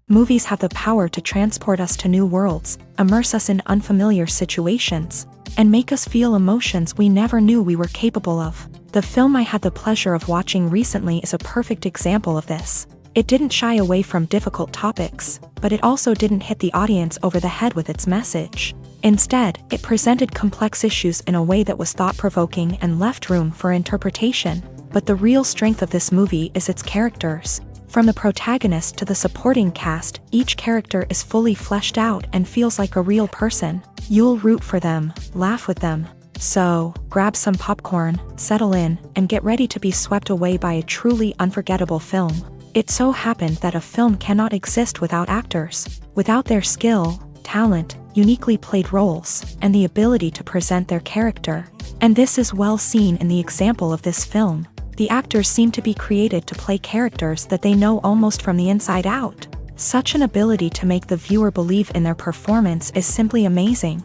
Movies have the power to transport us to new worlds, immerse us in unfamiliar situations, and make us feel emotions we never knew we were capable of. The film I had the pleasure of watching recently is a perfect example of this. It didn't shy away from difficult topics, but it also didn't hit the audience over the head with its message. Instead, it presented complex issues in a way that was thought-provoking and left room for interpretation. But the real strength of this movie is its characters. From the protagonist to the supporting cast, each character is fully fleshed out and feels like a real person. You'll root for them, laugh with them. So, grab some popcorn, settle in, and get ready to be swept away by a truly unforgettable film. It so happened that a film cannot exist without actors. Without their skill, talent, uniquely played roles, and the ability to present their character. And this is well seen in the example of this film. The actors seem to be created to play characters that they know almost from the inside out. Such an ability to make the viewer believe in their performance is simply amazing.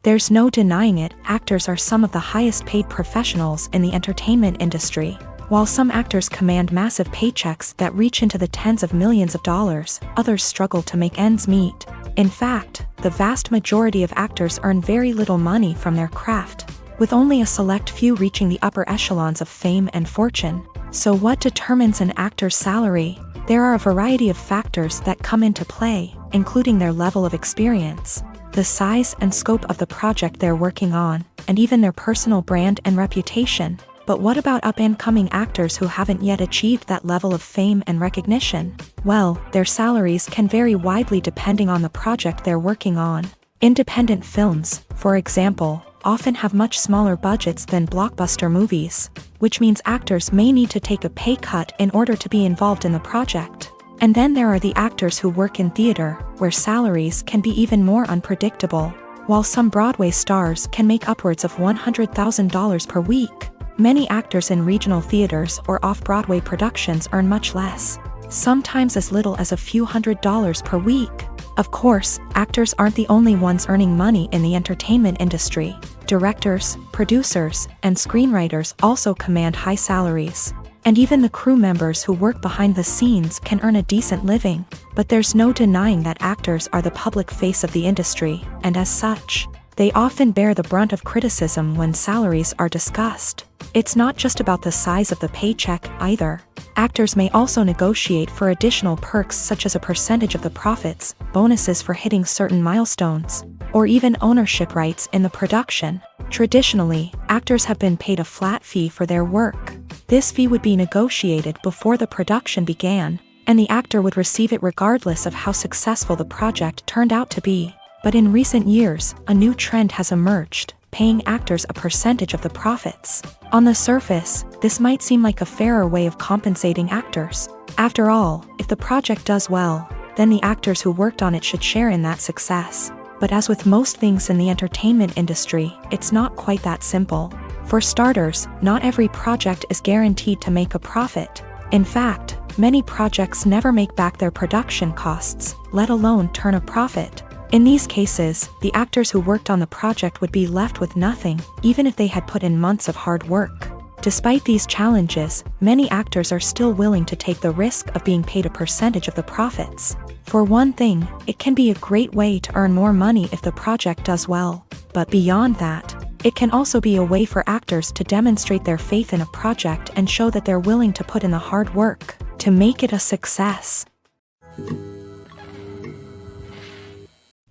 There's no denying it, actors are some of the highest paid professionals in the entertainment industry. While some actors command massive paychecks that reach into the tens of millions of dollars, others struggle to make ends meet. In fact, the vast majority of actors earn very little money from their craft, with only a select few reaching the upper echelons of fame and fortune. So what determines an actor's salary? There are a variety of factors that come into play, including their level of experience, the size and scope of the project they're working on, and even their personal brand and reputation. But what about up-and-coming actors who haven't yet achieved that level of fame and recognition? Well, their salaries can vary widely depending on the project they're working on. Independent films, for example, often have much smaller budgets than blockbuster movies, which means actors may need to take a pay cut in order to be involved in the project. And then there are the actors who work in theater, where salaries can be even more unpredictable. While some Broadway stars can make upwards of $100,000 per week, many actors in regional theaters or off-Broadway productions earn much less, sometimes as little as a few $100s per week. Of course, actors aren't the only ones earning money in the entertainment industry. Directors, producers, and screenwriters also command high salaries. And even the crew members who work behind the scenes can earn a decent living. But there's no denying that actors are the public face of the industry, and as such, they often bear the brunt of criticism when salaries are discussed. It's not just about the size of the paycheck, either. Actors may also negotiate for additional perks such as a percentage of the profits, bonuses for hitting certain milestones, or even ownership rights in the production. Traditionally, actors have been paid a flat fee for their work. This fee would be negotiated before the production began, and the actor would receive it regardless of how successful the project turned out to be. But in recent years, a new trend has emerged, paying actors a percentage of the profits. On the surface, this might seem like a fairer way of compensating actors. After all, if the project does well, then the actors who worked on it should share in that success. But as with most things in the entertainment industry, it's not quite that simple. For starters, not every project is guaranteed to make a profit. In fact, many projects never make back their production costs, let alone turn a profit. In these cases, the actors who worked on the project would be left with nothing, even if they had put in months of hard work. Despite these challenges, many actors are still willing to take the risk of being paid a percentage of the profits. For one thing, it can be a great way to earn more money if the project does well. But beyond that, it can also be a way for actors to demonstrate their faith in a project and show that they're willing to put in the hard work to make it a success.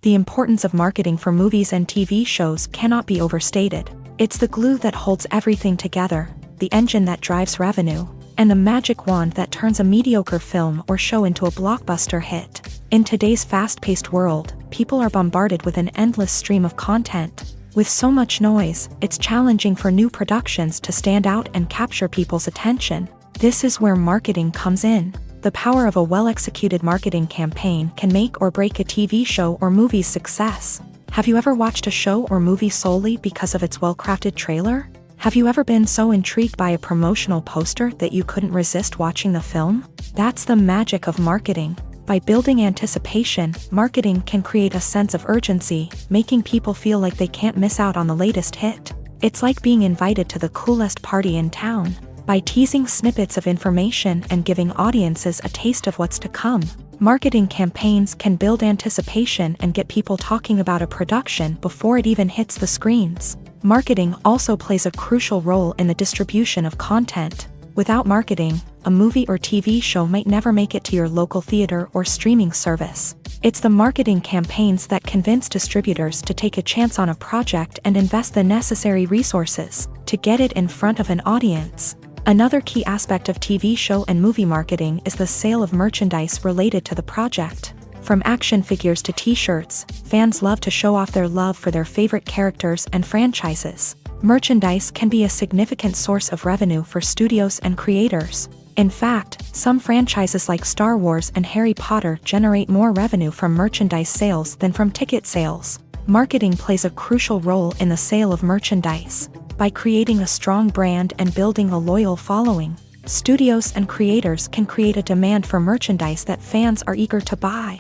The importance of marketing for movies and TV shows cannot be overstated. It's the glue that holds everything together, the engine that drives revenue, and the magic wand that turns a mediocre film or show into a blockbuster hit. In today's fast-paced world, people are bombarded with an endless stream of content. With so much noise, it's challenging for new productions to stand out and capture people's attention. This is where marketing comes in. The power of a well-executed marketing campaign can make or break a TV show or movie's success. Have you ever watched a show or movie solely because of its well-crafted trailer? Have you ever been so intrigued by a promotional poster that you couldn't resist watching the film? That's the magic of marketing. By building anticipation, marketing can create a sense of urgency, making people feel like they can't miss out on the latest hit. It's like being invited to the coolest party in town. by teasing snippets of information and giving audiences a taste of what's to come. Marketing campaigns can build anticipation and get people talking about a production before it even hits the screens. Marketing also plays a crucial role in the distribution of content. Without marketing, a movie or TV show might never make it to your local theater or streaming service. It's the marketing campaigns that convince distributors to take a chance on a project and invest the necessary resources to get it in front of an audience. Another key aspect of TV show and movie marketing is the sale of merchandise related to the project. From action figures to t-shirts, fans love to show off their love for their favorite characters and franchises. Merchandise can be a significant source of revenue for studios and creators. In fact, some franchises like Star Wars and Harry Potter generate more revenue from merchandise sales than from ticket sales. Marketing plays a crucial role in the sale of merchandise. By creating a strong brand and building a loyal following, studios and creators can create a demand for merchandise that fans are eager to buy.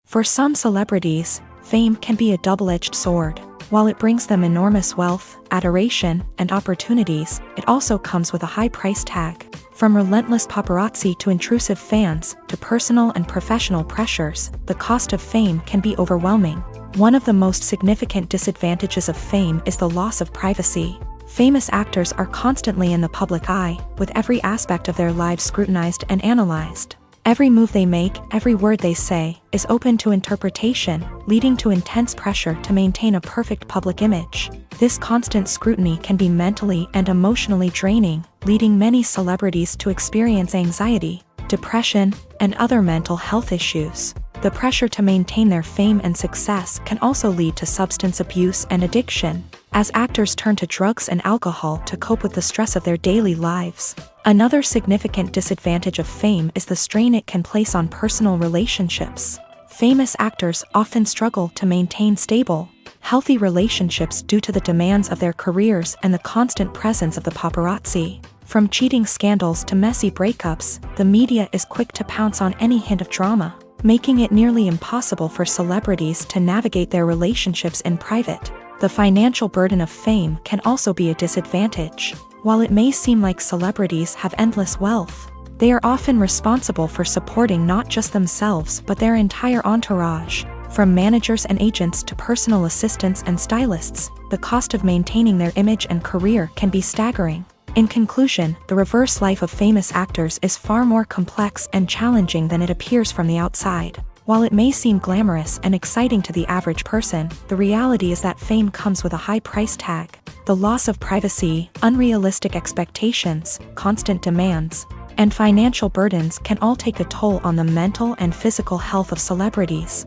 For some celebrities, fame can be a double-edged sword. While it brings them enormous wealth, adoration, and opportunities, it also comes with a high price tag. From relentless paparazzi to intrusive fans, to personal and professional pressures, the cost of fame can be overwhelming. One of the most significant disadvantages of fame is the loss of privacy. Famous actors are constantly in the public eye, with every aspect of their lives scrutinized and analyzed. Every move they make, every word they say, is open to interpretation, leading to intense pressure to maintain a perfect public image. This constant scrutiny can be mentally and emotionally draining, leading many celebrities to experience anxiety, depression, and other mental health issues. The pressure to maintain their fame and success can also lead to substance abuse and addiction, as actors turn to drugs and alcohol to cope with the stress of their daily lives. Another significant disadvantage of fame is the strain it can place on personal relationships. Famous actors often struggle to maintain stable, healthy relationships due to the demands of their careers and the constant presence of the paparazzi. From cheating scandals to messy breakups, the media is quick to pounce on any hint of drama, making it nearly impossible for celebrities to navigate their relationships in private. The financial burden of fame can also be a disadvantage. While it may seem like celebrities have endless wealth, they are often responsible for supporting not just themselves but their entire entourage. From managers and agents to personal assistants and stylists, the cost of maintaining their image and career can be staggering. In conclusion, the reverse life of famous actors is far more complex and challenging than it appears from the outside. While it may seem glamorous and exciting to the average person, the reality is that fame comes with a high price tag. The loss of privacy, unrealistic expectations, constant demands, and financial burdens can all take a toll on the mental and physical health of celebrities.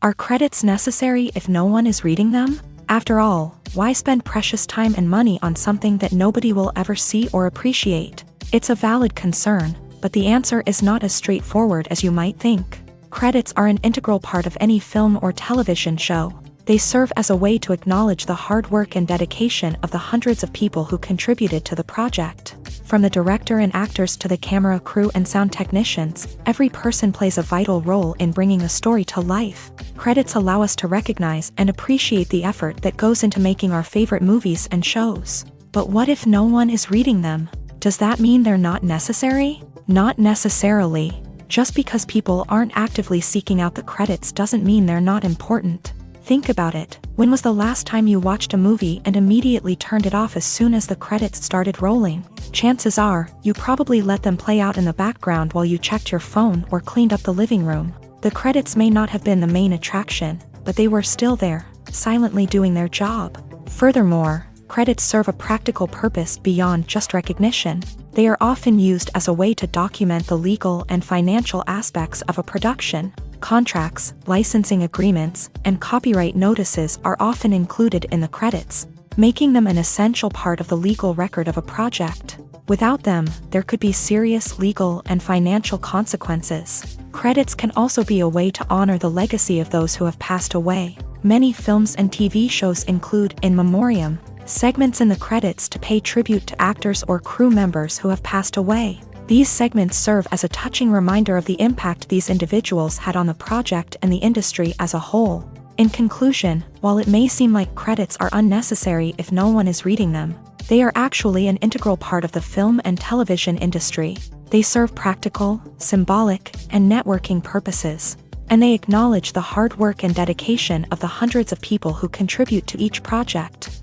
Are credits necessary if no one is reading them? After all, why spend precious time and money on something that nobody will ever see or appreciate? It's a valid concern, but the answer is not as straightforward as you might think. Credits are an integral part of any film or television show. They serve as a way to acknowledge the hard work and dedication of the hundreds of people who contributed to the project. From the director and actors to the camera crew and sound technicians, every person plays a vital role in bringing a story to life. Credits allow us to recognize and appreciate the effort that goes into making our favorite movies and shows. But what if no one is reading them? Does that mean they're not necessary? Not necessarily. Just because people aren't actively seeking out the credits doesn't mean they're not important. Think about it. When was the last time you watched a movie and immediately turned it off as soon as the credits started rolling? Chances are, you probably let them play out in the background while you checked your phone or cleaned up the living room. The credits may not have been the main attraction, but they were still there, silently doing their job. Furthermore, credits serve a practical purpose beyond just recognition. They are often used as a way to document the legal and financial aspects of a production. Contracts, licensing agreements, and copyright notices are often included in the credits, making them an essential part of the legal record of a project. Without them, there could be serious legal and financial consequences. Credits can also be a way to honor the legacy of those who have passed away. Many films and TV shows include in memoriam segments in the credits to pay tribute to actors or crew members who have passed away. These segments serve as a touching reminder of the impact these individuals had on the project and the industry as a whole. In conclusion, while it may seem like credits are unnecessary if no one is reading them, they are actually an integral part of the film and television industry. They serve practical, symbolic, and networking purposes, and they acknowledge the hard work and dedication of the hundreds of people who contribute to each project.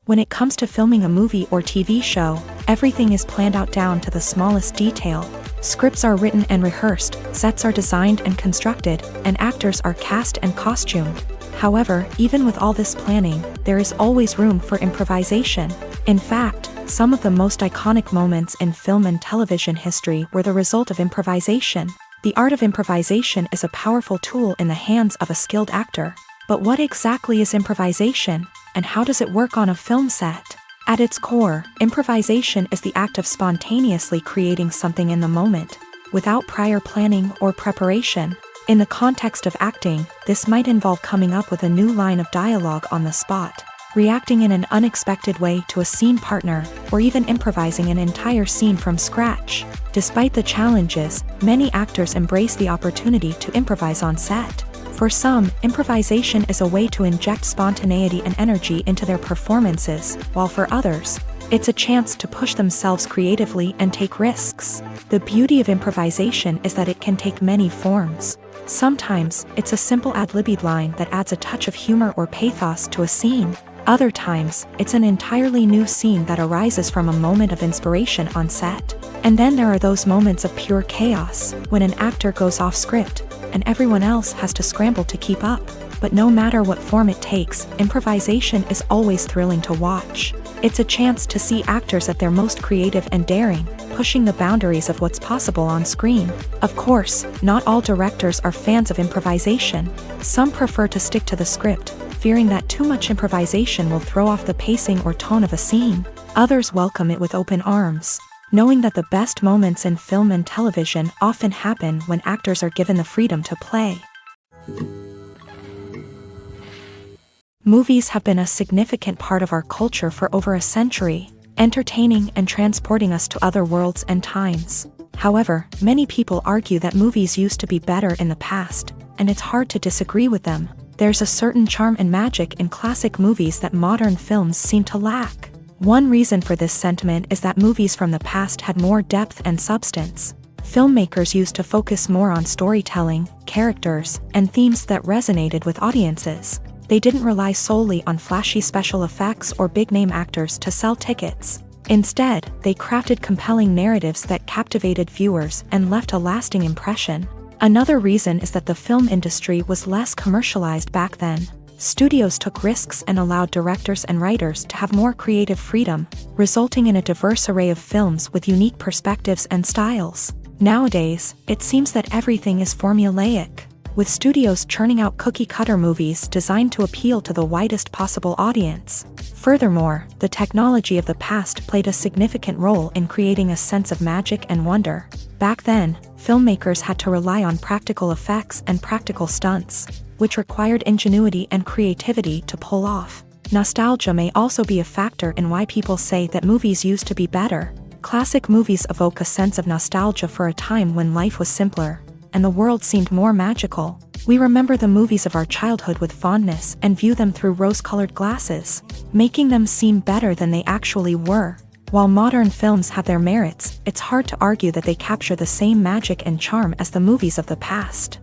When it comes to filming a movie or TV show, everything is planned out down to the smallest detail. Scripts are written and rehearsed, sets are designed and constructed, and actors are cast and costumed. However, even with all this planning, there is always room for improvisation. In fact, some of the most iconic moments in film and television history were the result of improvisation. The art of improvisation is a powerful tool in the hands of a skilled actor. But what exactly is improvisation, and how does it work on a film set? At its core, improvisation is the act of spontaneously creating something in the moment, without prior planning or preparation. In the context of acting, this might involve coming up with a new line of dialogue on the spot, reacting in an unexpected way to a scene partner, or even improvising an entire scene from scratch. Despite the challenges, many actors embrace the opportunity to improvise on set. For some, improvisation is a way to inject spontaneity and energy into their performances, while for others, it's a chance to push themselves creatively and take risks. The beauty of improvisation is that it can take many forms. Sometimes, it's a simple ad-libbed line that adds a touch of humor or pathos to a scene. Other times, it's an entirely new scene that arises from a moment of inspiration on set. And then there are those moments of pure chaos, when an actor goes off script, and everyone else has to scramble to keep up. But no matter what form it takes, improvisation is always thrilling to watch. It's a chance to see actors at their most creative and daring, pushing the boundaries of what's possible on screen. Of course, not all directors are fans of improvisation. Some prefer to stick to the script, fearing that too much improvisation will throw off the pacing or tone of a scene. Others welcome it with open arms, knowing that the best moments in film and television often happen when actors are given the freedom to play. Movies have been a significant part of our culture for over a century, entertaining and transporting us to other worlds and times. However, many people argue that movies used to be better in the past, and it's hard to disagree with them. There's a certain charm and magic in classic movies that modern films seem to lack. One reason for this sentiment is that movies from the past had more depth and substance. Filmmakers used to focus more on storytelling, characters, and themes that resonated with audiences. They didn't rely solely on flashy special effects or big-name actors to sell tickets. Instead, they crafted compelling narratives that captivated viewers and left a lasting impression. Another reason is that the film industry was less commercialized back then. Studios took risks and allowed directors and writers to have more creative freedom, resulting in a diverse array of films with unique perspectives and styles. Nowadays, it seems that everything is formulaic, with studios churning out cookie-cutter movies designed to appeal to the widest possible audience. Furthermore, the technology of the past played a significant role in creating a sense of magic and wonder. Back then, filmmakers had to rely on practical effects and practical stunts, which required ingenuity and creativity to pull off. Nostalgia may also be a factor in why people say that movies used to be better. Classic movies evoke a sense of nostalgia for a time when life was simpler, and the world seemed more magical. We remember the movies of our childhood with fondness and view them through rose-colored glasses, making them seem better than they actually were. While modern films have their merits, it's hard to argue that they capture the same magic and charm as the movies of the past.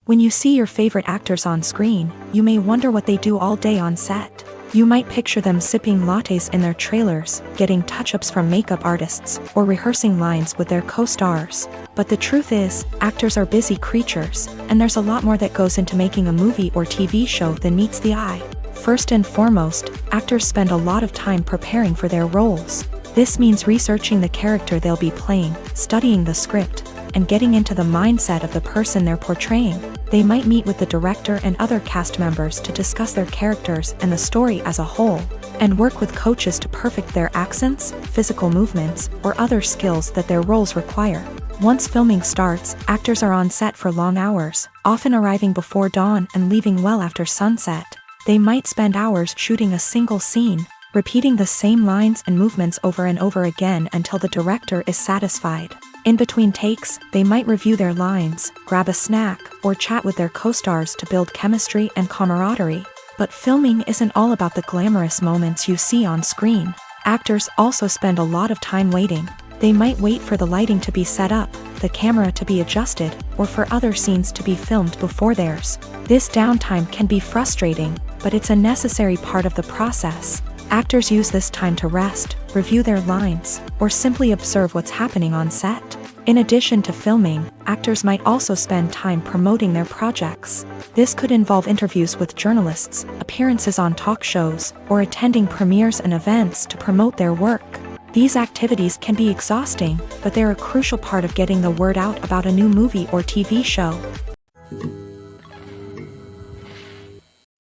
When you see your favorite actors on screen, you may wonder what they do all day on set. You might picture them sipping lattes in their trailers, getting touch-ups from makeup artists, or rehearsing lines with their co-stars. But the truth is, actors are busy creatures, and there's a lot more that goes into making a movie or TV show than meets the eye. First and foremost, actors spend a lot of time preparing for their roles. This means researching the character they'll be playing, studying the script, and getting into the mindset of the person they're portraying. They might meet with the director and other cast members to discuss their characters and the story as a whole, and work with coaches to perfect their accents, physical movements, or other skills that their roles require. Once filming starts, actors are on set for long hours, often arriving before dawn and leaving well after sunset. They might spend hours shooting a single scene, repeating the same lines and movements over and over again until the director is satisfied. In between takes, they might review their lines, grab a snack, or chat with their co-stars to build chemistry and camaraderie. But filming isn't all about the glamorous moments you see on screen. Actors also spend a lot of time waiting. They might wait for the lighting to be set up, the camera to be adjusted, or for other scenes to be filmed before theirs. This downtime can be frustrating, but it's a necessary part of the process. Actors use this time to rest, review their lines, or simply observe what's happening on set. In addition to filming, actors might also spend time promoting their projects. This could involve interviews with journalists, appearances on talk shows, or attending premieres and events to promote their work. These activities can be exhausting, but they're a crucial part of getting the word out about a new movie or TV show.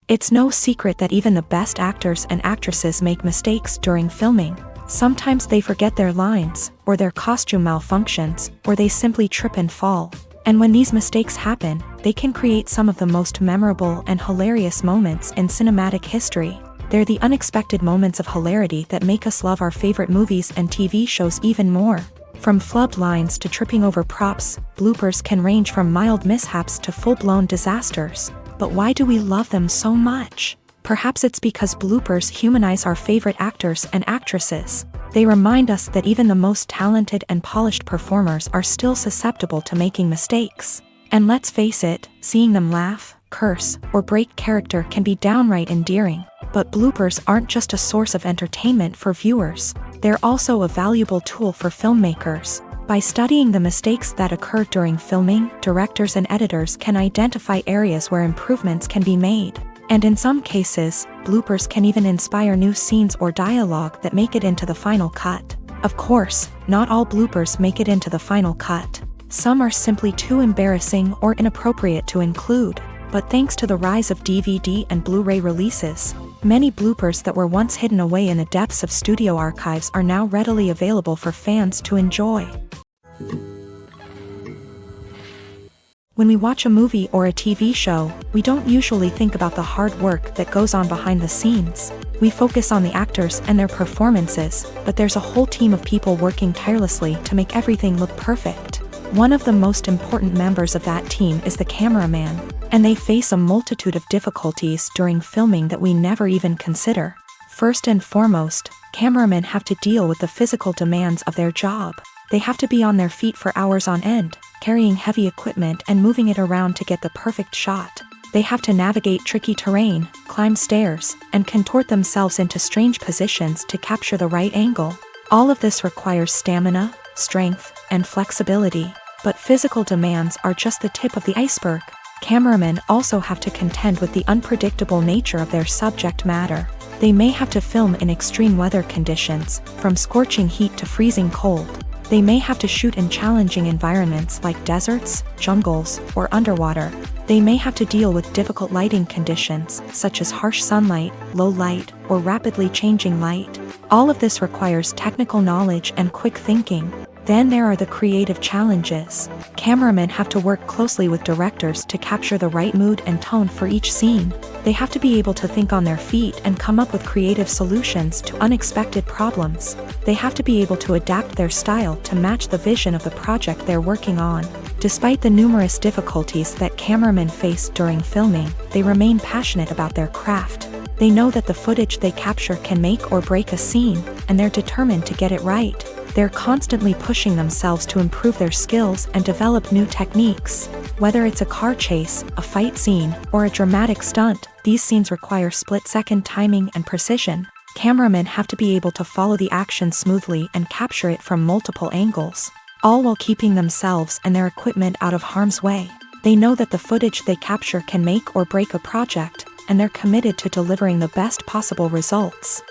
It's no secret that even the best actors and actresses make mistakes during filming. Sometimes they forget their lines, or their costume malfunctions, or they simply trip and fall. And when these mistakes happen, they can create some of the most memorable and hilarious moments in cinematic history. They're the unexpected moments of hilarity that make us love our favorite movies and TV shows even more. From flubbed lines to tripping over props, bloopers can range from mild mishaps to full-blown disasters. But why do we love them so much? Perhaps it's because bloopers humanize our favorite actors and actresses. They remind us that even the most talented and polished performers are still susceptible to making mistakes. And let's face it, seeing them laugh, curse, or break character can be downright endearing. But bloopers aren't just a source of entertainment for viewers. They're also a valuable tool for filmmakers. By studying the mistakes that occur during filming, directors and editors can identify areas where improvements can be made. And in some cases, bloopers can even inspire new scenes or dialogue that make it into the final cut. Of course, not all bloopers make it into the final cut. Some are simply too embarrassing or inappropriate to include. But thanks to the rise of DVD and Blu-ray releases, many bloopers that were once hidden away in the depths of studio archives are now readily available for fans to enjoy. When we watch a movie or a TV show, we don't usually think about the hard work that goes on behind the scenes. We focus on the actors and their performances, but there's a whole team of people working tirelessly to make everything look perfect. One of the most important members of that team is the cameraman, and they face a multitude of difficulties during filming that we never even consider. First and foremost, cameramen have to deal with the physical demands of their job. They have to be on their feet for hours on end, carrying heavy equipment and moving it around to get the perfect shot. They have to navigate tricky terrain, climb stairs, and contort themselves into strange positions to capture the right angle. All of this requires stamina, strength, and flexibility. But physical demands are just the tip of the iceberg. Cameramen also have to contend with the unpredictable nature of their subject matter. They may have to film in extreme weather conditions, from scorching heat to freezing cold. They may have to shoot in challenging environments like deserts, jungles, or underwater. They may have to deal with difficult lighting conditions, such as harsh sunlight, low light, or rapidly changing light. All of this requires technical knowledge and quick thinking. Then there are the creative challenges. Cameramen have to work closely with directors to capture the right mood and tone for each scene. They have to be able to think on their feet and come up with creative solutions to unexpected problems. They have to be able to adapt their style to match the vision of the project they're working on. Despite the numerous difficulties that cameramen face during filming, they remain passionate about their craft. They know that the footage they capture can make or break a scene, and they're determined to get it right. They're constantly pushing themselves to improve their skills and develop new techniques. Whether it's a car chase, a fight scene, or a dramatic stunt, these scenes require split-second timing and precision. Cameramen have to be able to follow the action smoothly and capture it from multiple angles, all while keeping themselves and their equipment out of harm's way. They know that the footage they capture can make or break a project, and they're committed to delivering the best possible results.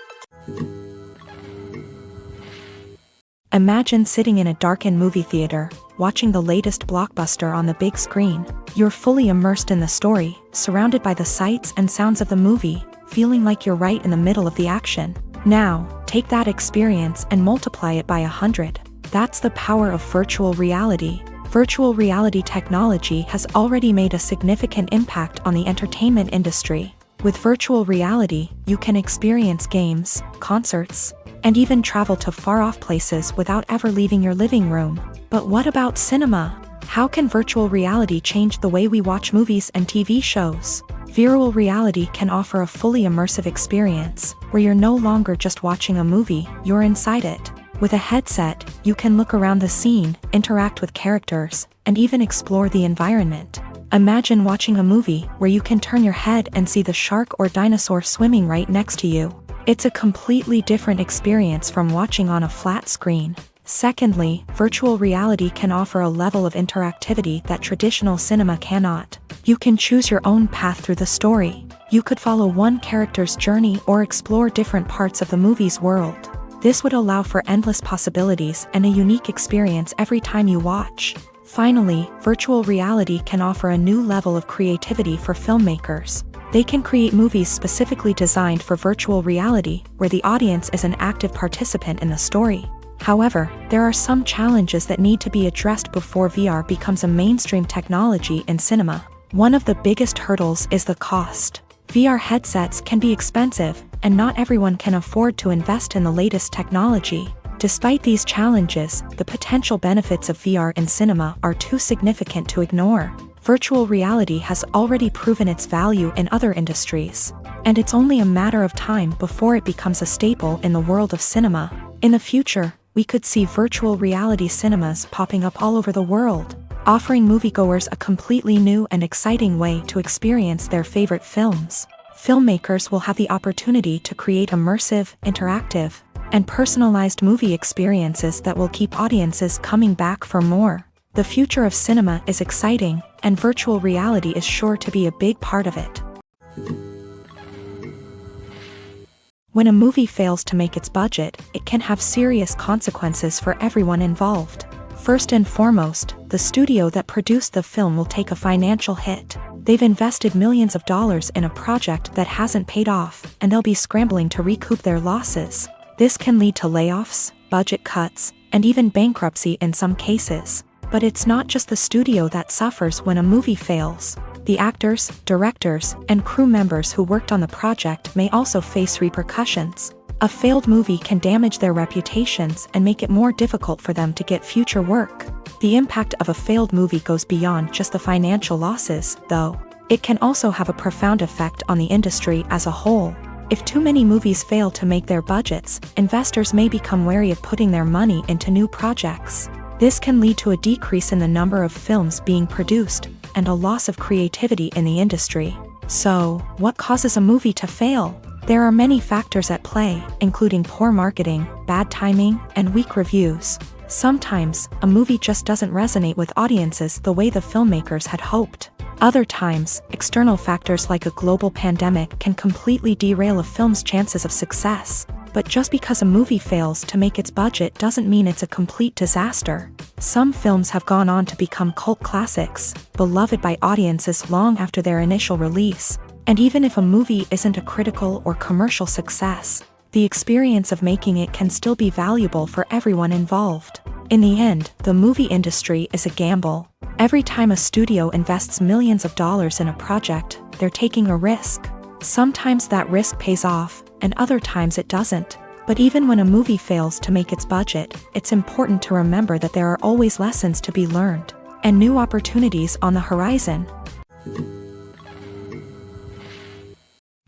Imagine sitting in a darkened movie theater, watching the latest blockbuster on the big screen. You're fully immersed in the story, surrounded by the sights and sounds of the movie, feeling like you're right in the middle of the action. Now, take that experience and multiply it by 100. That's the power of virtual reality. Virtual reality technology has already made a significant impact on the entertainment industry. With virtual reality, you can experience games, concerts, and even travel to far-off places without ever leaving your living room. But what about cinema? How can virtual reality change the way we watch movies and TV shows? Virtual reality can offer a fully immersive experience, where you're no longer just watching a movie, you're inside it. With a headset, you can look around the scene, interact with characters, and even explore the environment. Imagine watching a movie where you can turn your head and see the shark or dinosaur swimming right next to you. It's a completely different experience from watching on a flat screen. Secondly, virtual reality can offer a level of interactivity that traditional cinema cannot. You can choose your own path through the story. You could follow one character's journey or explore different parts of the movie's world. This would allow for endless possibilities and a unique experience every time you watch. Finally, virtual reality can offer a new level of creativity for filmmakers. They can create movies specifically designed for virtual reality, where the audience is an active participant in the story. However, there are some challenges that need to be addressed before VR becomes a mainstream technology in cinema. One of the biggest hurdles is the cost. VR headsets can be expensive, and not everyone can afford to invest in the latest technology. Despite these challenges, the potential benefits of VR in cinema are too significant to ignore. Virtual reality has already proven its value in other industries, and it's only a matter of time before it becomes a staple in the world of cinema. In the future, we could see virtual reality cinemas popping up all over the world, offering moviegoers a completely new and exciting way to experience their favorite films. Filmmakers will have the opportunity to create immersive, interactive, and personalized movie experiences that will keep audiences coming back for more. The future of cinema is exciting, and virtual reality is sure to be a big part of it. When a movie fails to make its budget, it can have serious consequences for everyone involved. First and foremost, the studio that produced the film will take a financial hit. They've invested millions of dollars in a project that hasn't paid off, and they'll be scrambling to recoup their losses. This can lead to layoffs, budget cuts, and even bankruptcy in some cases. But it's not just the studio that suffers when a movie fails. The actors, directors, and crew members who worked on the project may also face repercussions. A failed movie can damage their reputations and make it more difficult for them to get future work. The impact of a failed movie goes beyond just the financial losses, though. It can also have a profound effect on the industry as a whole. If too many movies fail to make their budgets, investors may become wary of putting their money into new projects. This can lead to a decrease in the number of films being produced, and a loss of creativity in the industry. So, what causes a movie to fail? There are many factors at play, including poor marketing, bad timing, and weak reviews. Sometimes, a movie just doesn't resonate with audiences the way the filmmakers had hoped. Other times, external factors like a global pandemic can completely derail a film's chances of success. But just because a movie fails to make its budget doesn't mean it's a complete disaster. Some films have gone on to become cult classics, beloved by audiences long after their initial release. And even if a movie isn't a critical or commercial success, the experience of making it can still be valuable for everyone involved. In the end, the movie industry is a gamble. Every time a studio invests millions of dollars in a project, they're taking a risk. Sometimes that risk pays off, and other times it doesn't. But even when a movie fails to make its budget, it's important to remember that there are always lessons to be learned, and new opportunities on the horizon.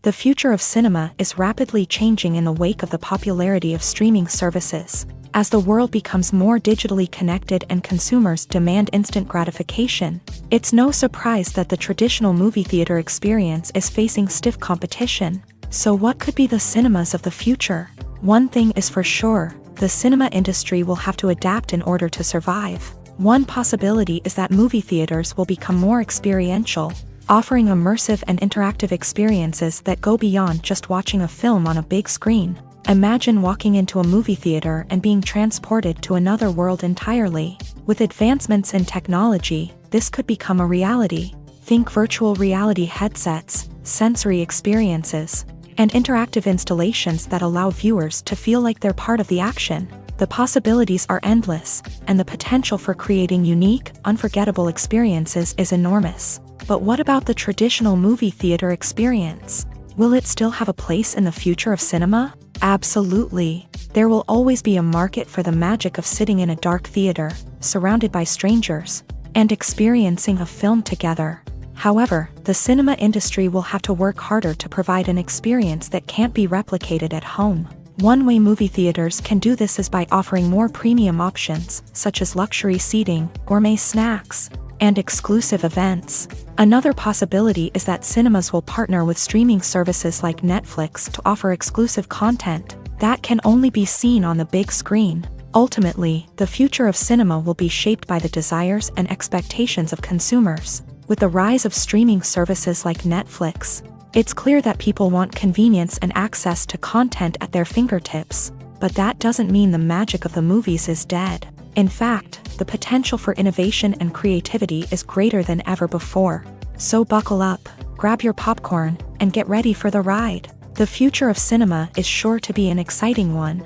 The future of cinema is rapidly changing in the wake of the popularity of streaming services. As the world becomes more digitally connected and consumers demand instant gratification, it's no surprise that the traditional movie theater experience is facing stiff competition. So what could be the cinemas of the future? One thing is for sure, the cinema industry will have to adapt in order to survive. One possibility is that movie theaters will become more experiential, offering immersive and interactive experiences that go beyond just watching a film on a big screen. Imagine walking into a movie theater and being transported to another world entirely. With advancements in technology, this could become a reality. Think virtual reality headsets, sensory experiences, and interactive installations that allow viewers to feel like they're part of the action. The possibilities are endless, and the potential for creating unique, unforgettable experiences is enormous. But what about the traditional movie theater experience? Will it still have a place in the future of cinema? Absolutely. There will always be a market for the magic of sitting in a dark theater, surrounded by strangers, and experiencing a film together. However, the cinema industry will have to work harder to provide an experience that can't be replicated at home. One way movie theaters can do this is by offering more premium options, such as luxury seating, gourmet snacks, and exclusive events. Another possibility is that cinemas will partner with streaming services like Netflix to offer exclusive content that can only be seen on the big screen. Ultimately, the future of cinema will be shaped by the desires and expectations of consumers. With the rise of streaming services like Netflix, it's clear that people want convenience and access to content at their fingertips. But that doesn't mean the magic of the movies is dead. In fact, the potential for innovation and creativity is greater than ever before. So buckle up, grab your popcorn, and get ready for the ride. The future of cinema is sure to be an exciting one.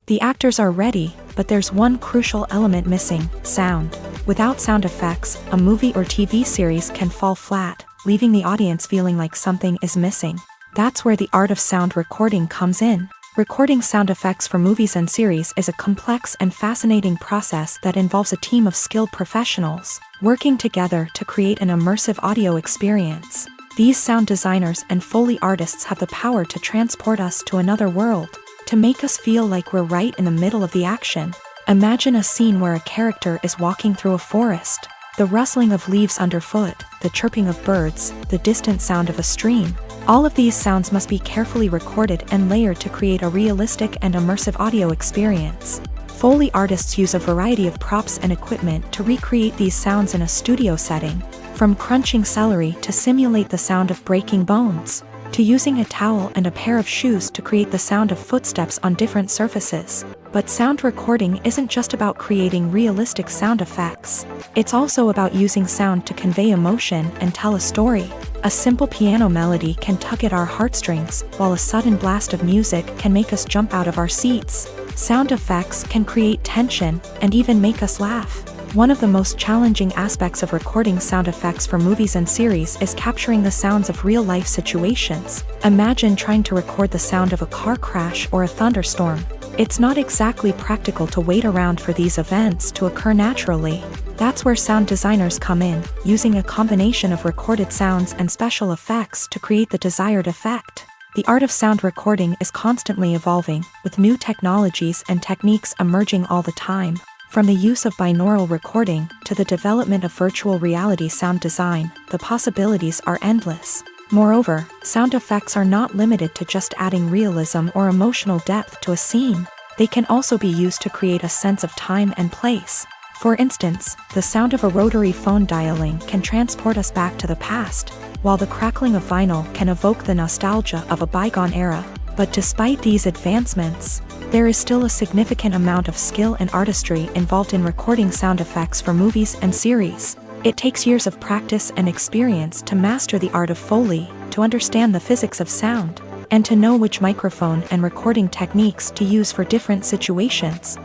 The actors are ready, but there's one crucial element missing: sound. Without sound effects, a movie or TV series can fall flat, leaving the audience feeling like something is missing. That's where the art of sound recording comes in. Recording sound effects for movies and series is a complex and fascinating process that involves a team of skilled professionals working together to create an immersive audio experience. These sound designers and Foley artists have the power to transport us to another world, to make us feel like we're right in the middle of the action. Imagine a scene where a character is walking through a forest. The rustling of leaves underfoot, the chirping of birds, the distant sound of a stream. All of these sounds must be carefully recorded and layered to create a realistic and immersive audio experience. Foley artists use a variety of props and equipment to recreate these sounds in a studio setting, from crunching celery to simulate the sound of breaking bones, to using a towel and a pair of shoes to create the sound of footsteps on different surfaces. But sound recording isn't just about creating realistic sound effects. It's also about using sound to convey emotion and tell a story. A simple piano melody can tug at our heartstrings, while a sudden blast of music can make us jump out of our seats. Sound effects can create tension and even make us laugh. One of the most challenging aspects of recording sound effects for movies and series is capturing the sounds of real-life situations. Imagine trying to record the sound of a car crash or a thunderstorm. It's not exactly practical to wait around for these events to occur naturally. That's where sound designers come in, using a combination of recorded sounds and special effects to create the desired effect. The art of sound recording is constantly evolving, with new technologies and techniques emerging all the time. From the use of binaural recording to the development of virtual reality sound design, the possibilities are endless. Moreover, sound effects are not limited to just adding realism or emotional depth to a scene. They can also be used to create a sense of time and place. For instance, the sound of a rotary phone dialing can transport us back to the past, while the crackling of vinyl can evoke the nostalgia of a bygone era. But despite these advancements, there is still a significant amount of skill and artistry involved in recording sound effects for movies and series. It takes years of practice and experience to master the art of Foley, to understand the physics of sound, and to know which microphone and recording techniques to use for different situations.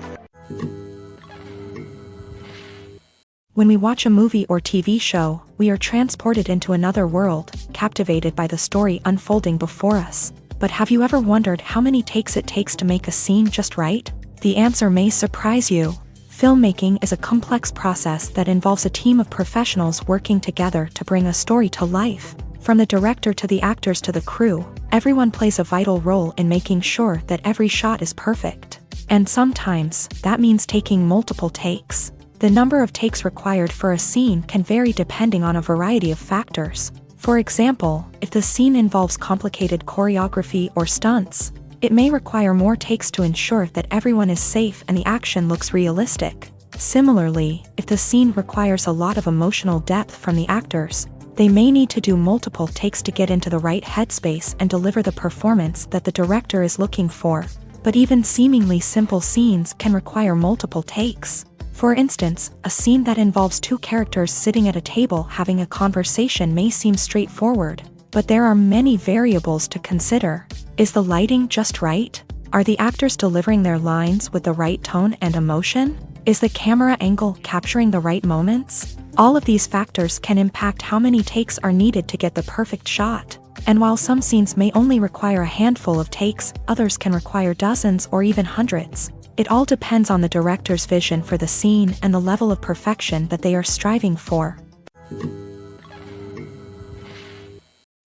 When we watch a movie or TV show, we are transported into another world, captivated by the story unfolding before us. But have you ever wondered how many takes it takes to make a scene just right? The answer may surprise you. Filmmaking is a complex process that involves a team of professionals working together to bring a story to life. From the director to the actors to the crew, everyone plays a vital role in making sure that every shot is perfect. And sometimes, that means taking multiple takes. The number of takes required for a scene can vary depending on a variety of factors. For example, if the scene involves complicated choreography or stunts, it may require more takes to ensure that everyone is safe and the action looks realistic. Similarly, if the scene requires a lot of emotional depth from the actors, they may need to do multiple takes to get into the right headspace and deliver the performance that the director is looking for. But even seemingly simple scenes can require multiple takes. For instance, a scene that involves two characters sitting at a table having a conversation may seem straightforward, but there are many variables to consider. Is the lighting just right? Are the actors delivering their lines with the right tone and emotion? Is the camera angle capturing the right moments? All of these factors can impact how many takes are needed to get the perfect shot. And while some scenes may only require a handful of takes, others can require dozens or even hundreds. It all depends on the director's vision for the scene and the level of perfection that they are striving for.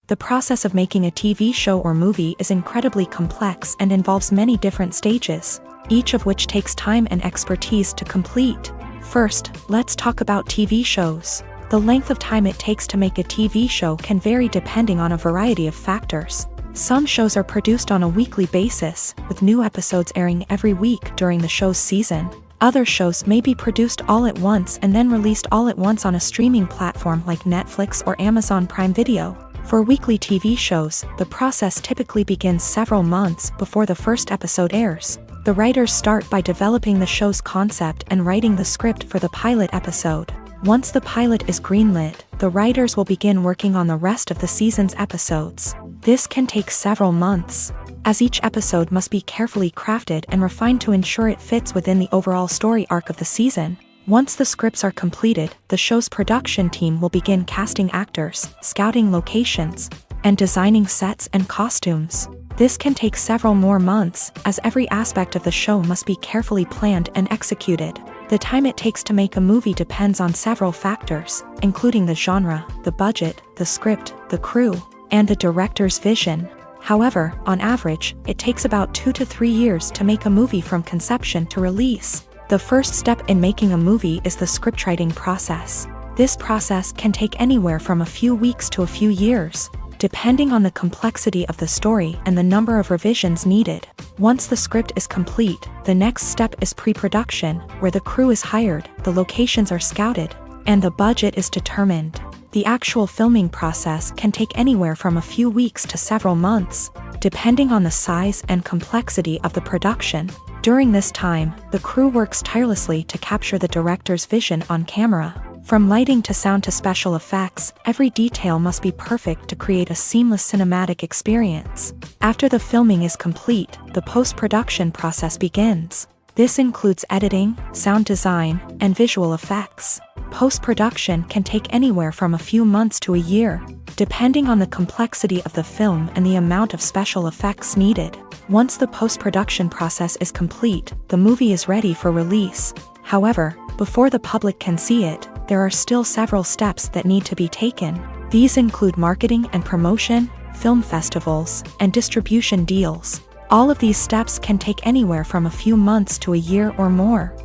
The process of making a TV show or movie is incredibly complex and involves many different stages, each of which takes time and expertise to complete. First, let's talk about TV shows. The length of time it takes to make a TV show can vary depending on a variety of factors. Some shows are produced on a weekly basis, with new episodes airing every week during the show's season. Other shows may be produced all at once and then released all at once on a streaming platform like Netflix or Amazon Prime Video. For weekly TV shows, the process typically begins several months before the first episode airs. The writers start by developing the show's concept and writing the script for the pilot episode. Once the pilot is greenlit, the writers will begin working on the rest of the season's episodes. This can take several months, as each episode must be carefully crafted and refined to ensure it fits within the overall story arc of the season. Once the scripts are completed, the show's production team will begin casting actors, scouting locations, and designing sets and costumes. This can take several more months, as every aspect of the show must be carefully planned and executed. The time it takes to make a movie depends on several factors, including the genre, the budget, the script, the crew, and the director's vision. However, on average, it takes about 2 to 3 years to make a movie from conception to release. The first step in making a movie is the scriptwriting process. This process can take anywhere from a few weeks to a few years, depending on the complexity of the story and the number of revisions needed. Once the script is complete, the next step is pre-production, where the crew is hired, the locations are scouted, and the budget is determined. The actual filming process can take anywhere from a few weeks to several months, depending on the size and complexity of the production. During this time, the crew works tirelessly to capture the director's vision on camera. From lighting to sound to special effects, every detail must be perfect to create a seamless cinematic experience. After the filming is complete, the post-production process begins. This includes editing, sound design, and visual effects. Post-production can take anywhere from a few months to a year, depending on the complexity of the film and the amount of special effects needed. Once the post-production process is complete, the movie is ready for release. However, before the public can see it, there are still several steps that need to be taken. These include marketing and promotion, film festivals, and distribution deals. All of these steps can take anywhere from a few months to a year or more.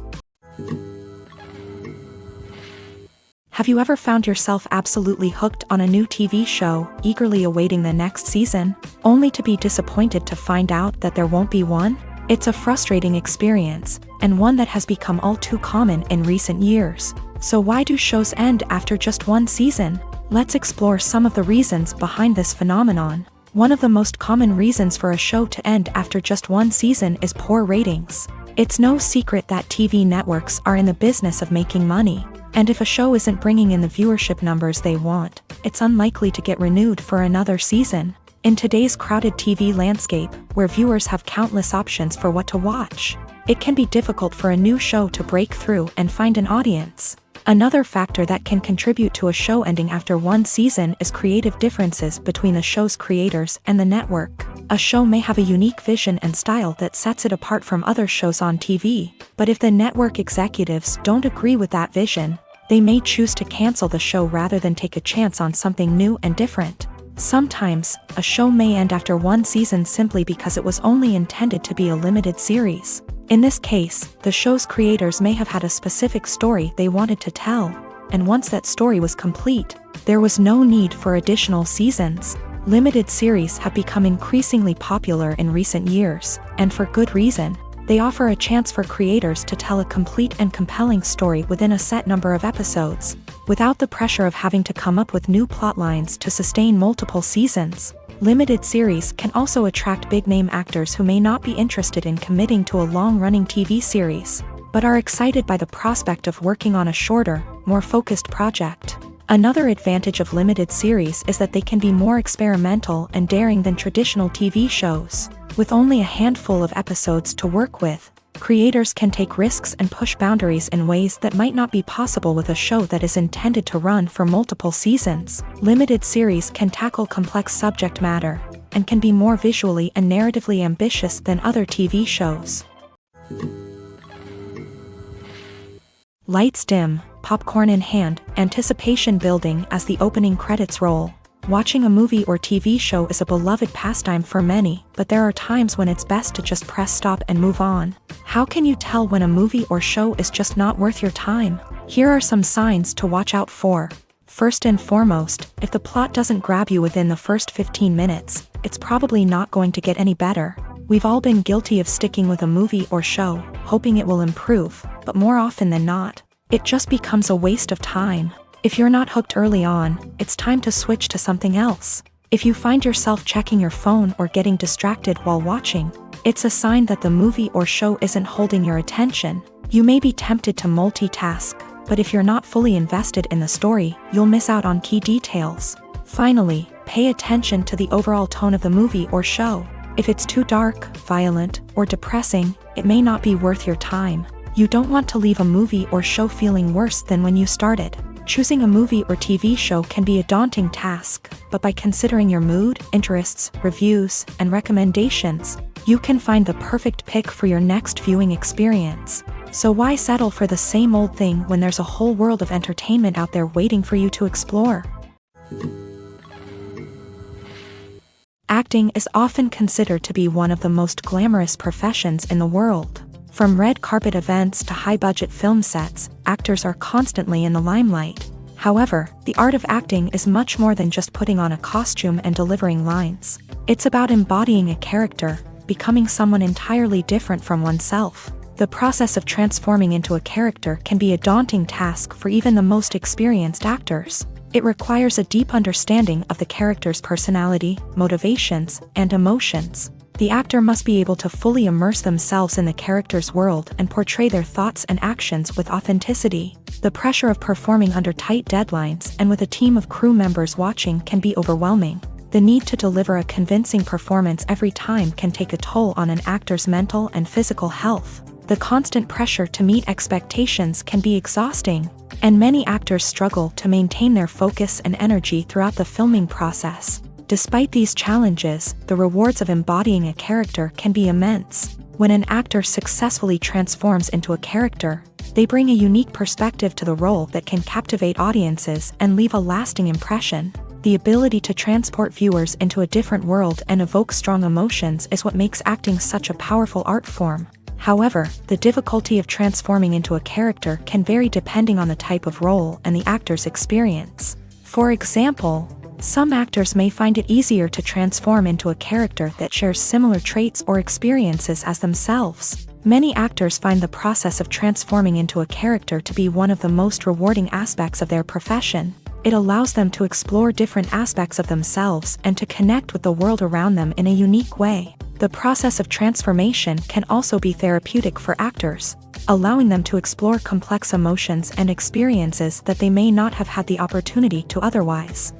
Have you ever found yourself absolutely hooked on a new TV show, eagerly awaiting the next season, only to be disappointed to find out that there won't be one? It's a frustrating experience, and one that has become all too common in recent years. So why do shows end after just one season? Let's explore some of the reasons behind this phenomenon. One of the most common reasons for a show to end after just one season is poor ratings. It's no secret that TV networks are in the business of making money. And if a show isn't bringing in the viewership numbers they want, it's unlikely to get renewed for another season. In today's crowded TV landscape, where viewers have countless options for what to watch, it can be difficult for a new show to break through and find an audience. Another factor that can contribute to a show ending after one season is creative differences between the show's creators and the network. A show may have a unique vision and style that sets it apart from other shows on TV, but if the network executives don't agree with that vision, they may choose to cancel the show rather than take a chance on something new and different. Sometimes, a show may end after one season simply because it was only intended to be a limited series. In this case, the show's creators may have had a specific story they wanted to tell, and once that story was complete, there was no need for additional seasons. Limited series have become increasingly popular in recent years, and for good reason. They offer a chance for creators to tell a complete and compelling story within a set number of episodes, without the pressure of having to come up with new plotlines to sustain multiple seasons. Limited series can also attract big-name actors who may not be interested in committing to a long-running TV series, but are excited by the prospect of working on a shorter, more focused project. Another advantage of limited series is that they can be more experimental and daring than traditional TV shows. With only a handful of episodes to work with, Creators can take risks and push boundaries in ways that might not be possible with a show that is intended to run for multiple seasons. Limited series can tackle complex subject matter and can be more visually and narratively ambitious than other TV shows. Lights dim, popcorn in hand, anticipation building as the opening credits roll. Watching a movie or TV show is a beloved pastime for many, but there are times when it's best to just press stop and move on. How can you tell when a movie or show is just not worth your time? Here are some signs to watch out for. First and foremost, if the plot doesn't grab you within the first 15 minutes, it's probably not going to get any better. We've all been guilty of sticking with a movie or show, hoping it will improve, but more often than not, it just becomes a waste of time. If you're not hooked early on, it's time to switch to something else. If you find yourself checking your phone or getting distracted while watching, it's a sign that the movie or show isn't holding your attention. You may be tempted to multitask, but if you're not fully invested in the story, you'll miss out on key details. Finally, pay attention to the overall tone of the movie or show. If it's too dark, violent, or depressing, it may not be worth your time. You don't want to leave a movie or show feeling worse than when you started. Choosing a movie or TV show can be a daunting task, but by considering your mood, interests, reviews, and recommendations, you can find the perfect pick for your next viewing experience. So why settle for the same old thing when there's a whole world of entertainment out there waiting for you to explore? Acting is often considered to be one of the most glamorous professions in the world. From red carpet events to high-budget film sets, actors are constantly in the limelight. However, the art of acting is much more than just putting on a costume and delivering lines. It's about embodying a character, becoming someone entirely different from oneself. The process of transforming into a character can be a daunting task for even the most experienced actors. It requires a deep understanding of the character's personality, motivations, and emotions. The actor must be able to fully immerse themselves in the character's world and portray their thoughts and actions with authenticity. The pressure of performing under tight deadlines and with a team of crew members watching can be overwhelming. The need to deliver a convincing performance every time can take a toll on an actor's mental and physical health. The constant pressure to meet expectations can be exhausting, and many actors struggle to maintain their focus and energy throughout the filming process. Despite these challenges, the rewards of embodying a character can be immense. When an actor successfully transforms into a character, they bring a unique perspective to the role that can captivate audiences and leave a lasting impression. The ability to transport viewers into a different world and evoke strong emotions is what makes acting such a powerful art form. However, the difficulty of transforming into a character can vary depending on the type of role and the actor's experience. For example, some actors may find it easier to transform into a character that shares similar traits or experiences as themselves. Many actors find the process of transforming into a character to be one of the most rewarding aspects of their profession. It allows them to explore different aspects of themselves and to connect with the world around them in a unique way. The process of transformation can also be therapeutic for actors, allowing them to explore complex emotions and experiences that they may not have had the opportunity to otherwise.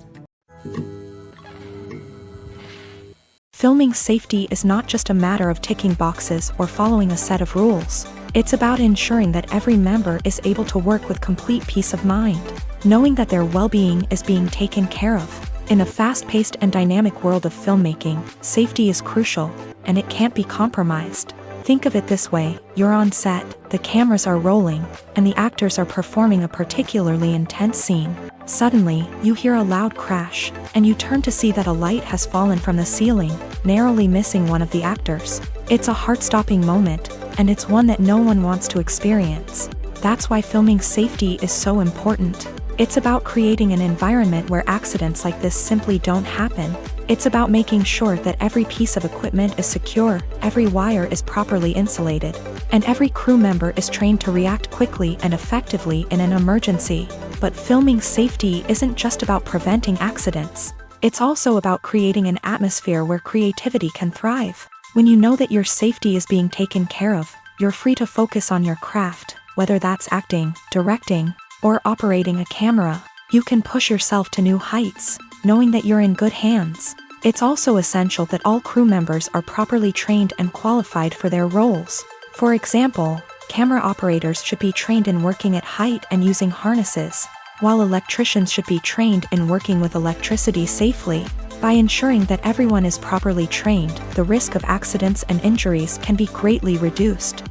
Filming safety is not just a matter of ticking boxes or following a set of rules. It's about ensuring that every member is able to work with complete peace of mind, knowing that their well-being is being taken care of. In a fast-paced and dynamic world of filmmaking, safety is crucial, and it can't be compromised. Think of it this way: you're on set, the cameras are rolling, and the actors are performing a particularly intense scene. Suddenly, you hear a loud crash, and you turn to see that a light has fallen from the ceiling, narrowly missing one of the actors. It's a heart-stopping moment, and it's one that no one wants to experience. That's why filming safety is so important. It's about creating an environment where accidents like this simply don't happen. It's about making sure that every piece of equipment is secure, every wire is properly insulated, and every crew member is trained to react quickly and effectively in an emergency. But filming safety isn't just about preventing accidents. It's also about creating an atmosphere where creativity can thrive. When you know that your safety is being taken care of, you're free to focus on your craft, whether that's acting, directing, or operating a camera. You can push yourself to new heights, knowing that you're in good hands. It's also essential that all crew members are properly trained and qualified for their roles. For example, camera operators should be trained in working at height and using harnesses, while electricians should be trained in working with electricity safely. By ensuring that everyone is properly trained, the risk of accidents and injuries can be greatly reduced.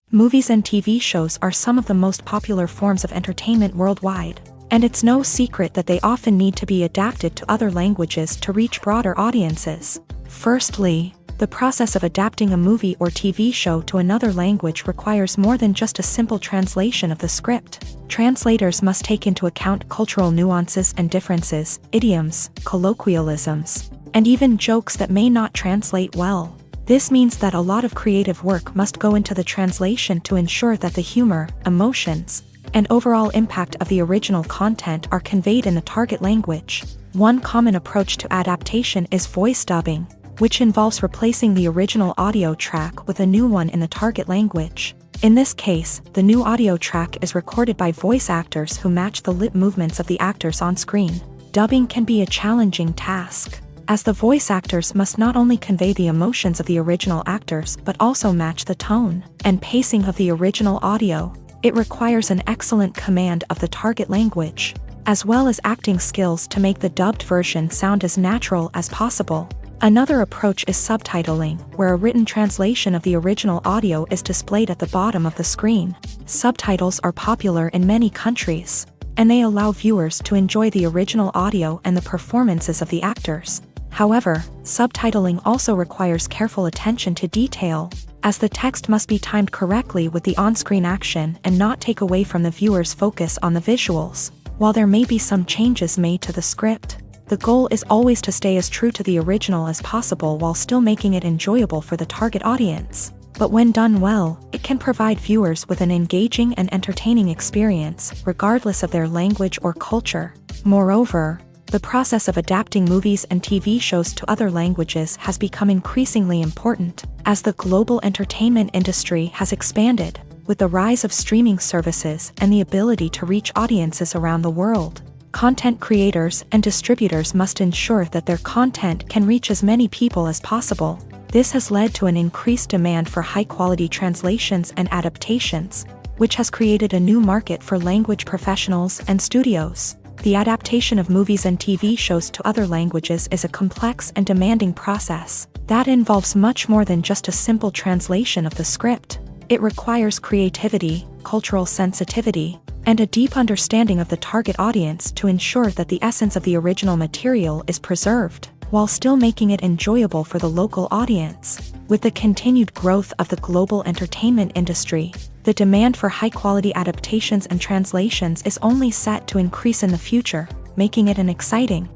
Movies and TV shows are some of the most popular forms of entertainment worldwide, and it's no secret that they often need to be adapted to other languages to reach broader audiences. Firstly, the process of adapting a movie or TV show to another language requires more than just a simple translation of the script. Translators must take into account cultural nuances and differences, idioms, colloquialisms, and even jokes that may not translate well. This means that a lot of creative work must go into the translation to ensure that the humor, emotions, and overall impact of the original content are conveyed in the target language. One common approach to adaptation is voice dubbing, which involves replacing the original audio track with a new one in the target language. In this case, the new audio track is recorded by voice actors who match the lip movements of the actors on screen. Dubbing can be a challenging task, as the voice actors must not only convey the emotions of the original actors but also match the tone and pacing of the original audio. It requires an excellent command of the target language, as well as acting skills to make the dubbed version sound as natural as possible. Another approach is subtitling, where a written translation of the original audio is displayed at the bottom of the screen. Subtitles are popular in many countries, and they allow viewers to enjoy the original audio and the performances of the actors. However, subtitling also requires careful attention to detail, as the text must be timed correctly with the on-screen action and not take away from the viewer's focus on the visuals. While there may be some changes made to the script, the goal is always to stay as true to the original as possible while still making it enjoyable for the target audience. But when done well, it can provide viewers with an engaging and entertaining experience, regardless of their language or culture. Moreover, the process of adapting movies and TV shows to other languages has become increasingly important, as the global entertainment industry has expanded, with the rise of streaming services and the ability to reach audiences around the world. Content creators and distributors must ensure that their content can reach as many people as possible. This has led to an increased demand for high-quality translations and adaptations, which has created a new market for language professionals and studios. The adaptation of movies and TV shows to other languages is a complex and demanding process that involves much more than just a simple translation of the script. It requires creativity, cultural sensitivity, and a deep understanding of the target audience to ensure that the essence of the original material is preserved, while still making it enjoyable for the local audience. With the continued growth of the global entertainment industry, the demand for high-quality adaptations and translations is only set to increase in the future, making it an exciting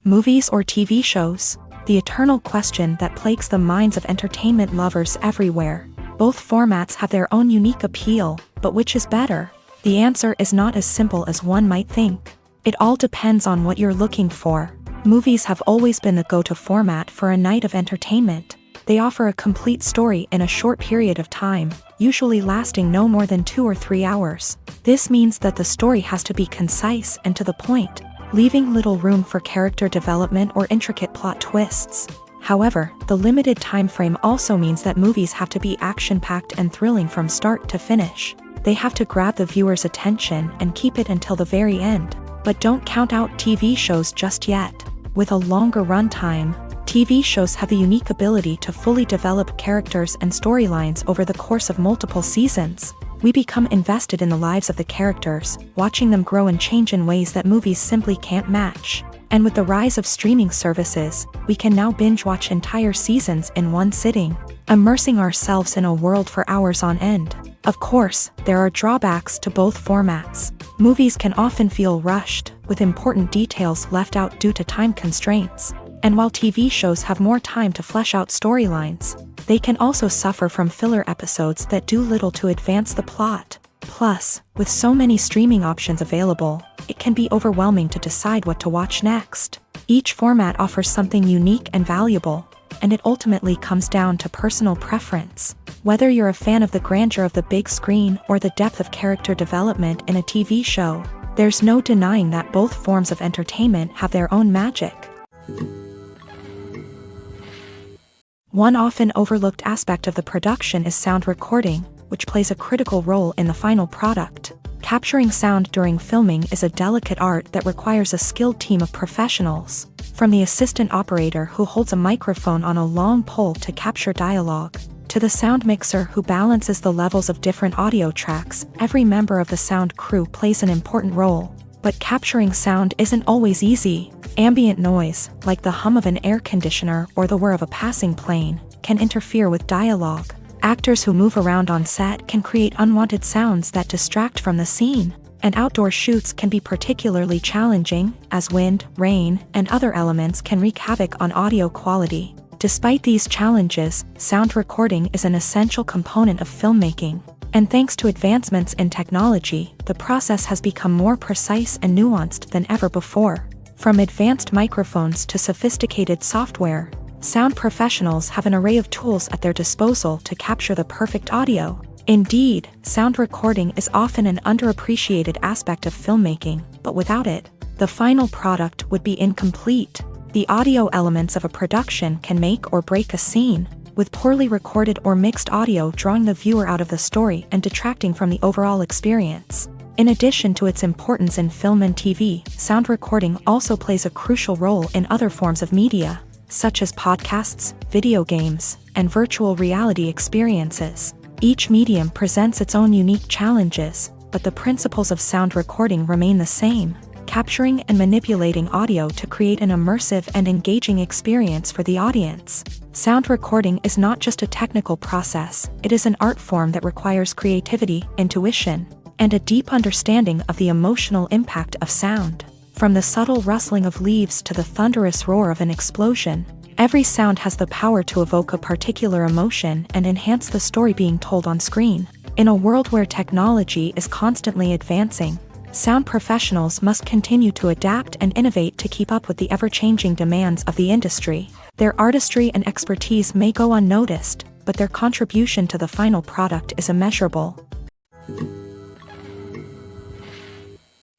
movies or TV shows. The eternal question that plagues the minds of entertainment lovers everywhere. Both formats have their own unique appeal, but which is better? The answer is not as simple as one might think. It all depends on what you're looking for. Movies have always been the go-to format for a night of entertainment. They offer a complete story in a short period of time, usually lasting no more than 2 or 3 hours. This means that the story has to be concise and to the point, leaving little room for character development or intricate plot twists. However, the limited time frame also means that movies have to be action-packed and thrilling from start to finish. They have to grab the viewer's attention and keep it until the very end. But don't count out TV shows just yet. With a longer runtime, TV shows have the unique ability to fully develop characters and storylines over the course of multiple seasons. We become invested in the lives of the characters, watching them grow and change in ways that movies simply can't match. And with the rise of streaming services, we can now binge-watch entire seasons in one sitting, immersing ourselves in a world for hours on end. Of course, there are drawbacks to both formats. Movies can often feel rushed, with important details left out due to time constraints. And while TV shows have more time to flesh out storylines, they can also suffer from filler episodes that do little to advance the plot. Plus, with so many streaming options available, it can be overwhelming to decide what to watch next. Each format offers something unique and valuable, and it ultimately comes down to personal preference. Whether you're a fan of the grandeur of the big screen or the depth of character development in a TV show, there's no denying that both forms of entertainment have their own magic. One often overlooked aspect of the production is sound recording, which plays a critical role in the final product. Capturing sound during filming is a delicate art that requires a skilled team of professionals. From the assistant operator who holds a microphone on a long pole to capture dialogue, to the sound mixer who balances the levels of different audio tracks, every member of the sound crew plays an important role. But capturing sound isn't always easy. Ambient noise, like the hum of an air conditioner or the whir of a passing plane, can interfere with dialogue. Actors who move around on set can create unwanted sounds that distract from the scene. And outdoor shoots can be particularly challenging, as wind, rain, and other elements can wreak havoc on audio quality. Despite these challenges, sound recording is an essential component of filmmaking. And thanks to advancements in technology, the process has become more precise and nuanced than ever before. From advanced microphones to sophisticated software, sound professionals have an array of tools at their disposal to capture the perfect audio. Indeed, sound recording is often an underappreciated aspect of filmmaking, but without it, the final product would be incomplete. The audio elements of a production can make or break a scene, with poorly recorded or mixed audio drawing the viewer out of the story and detracting from the overall experience. In addition to its importance in film and TV, sound recording also plays a crucial role in other forms of media, such as podcasts, video games, and virtual reality experiences. Each medium presents its own unique challenges, but the principles of sound recording remain the same, capturing and manipulating audio to create an immersive and engaging experience for the audience. Sound recording is not just a technical process, it is an art form that requires creativity, intuition, and a deep understanding of the emotional impact of sound. From the subtle rustling of leaves to the thunderous roar of an explosion, every sound has the power to evoke a particular emotion and enhance the story being told on screen. In a world where technology is constantly advancing, sound professionals must continue to adapt and innovate to keep up with the ever-changing demands of the industry. Their artistry and expertise may go unnoticed, but their contribution to the final product is immeasurable.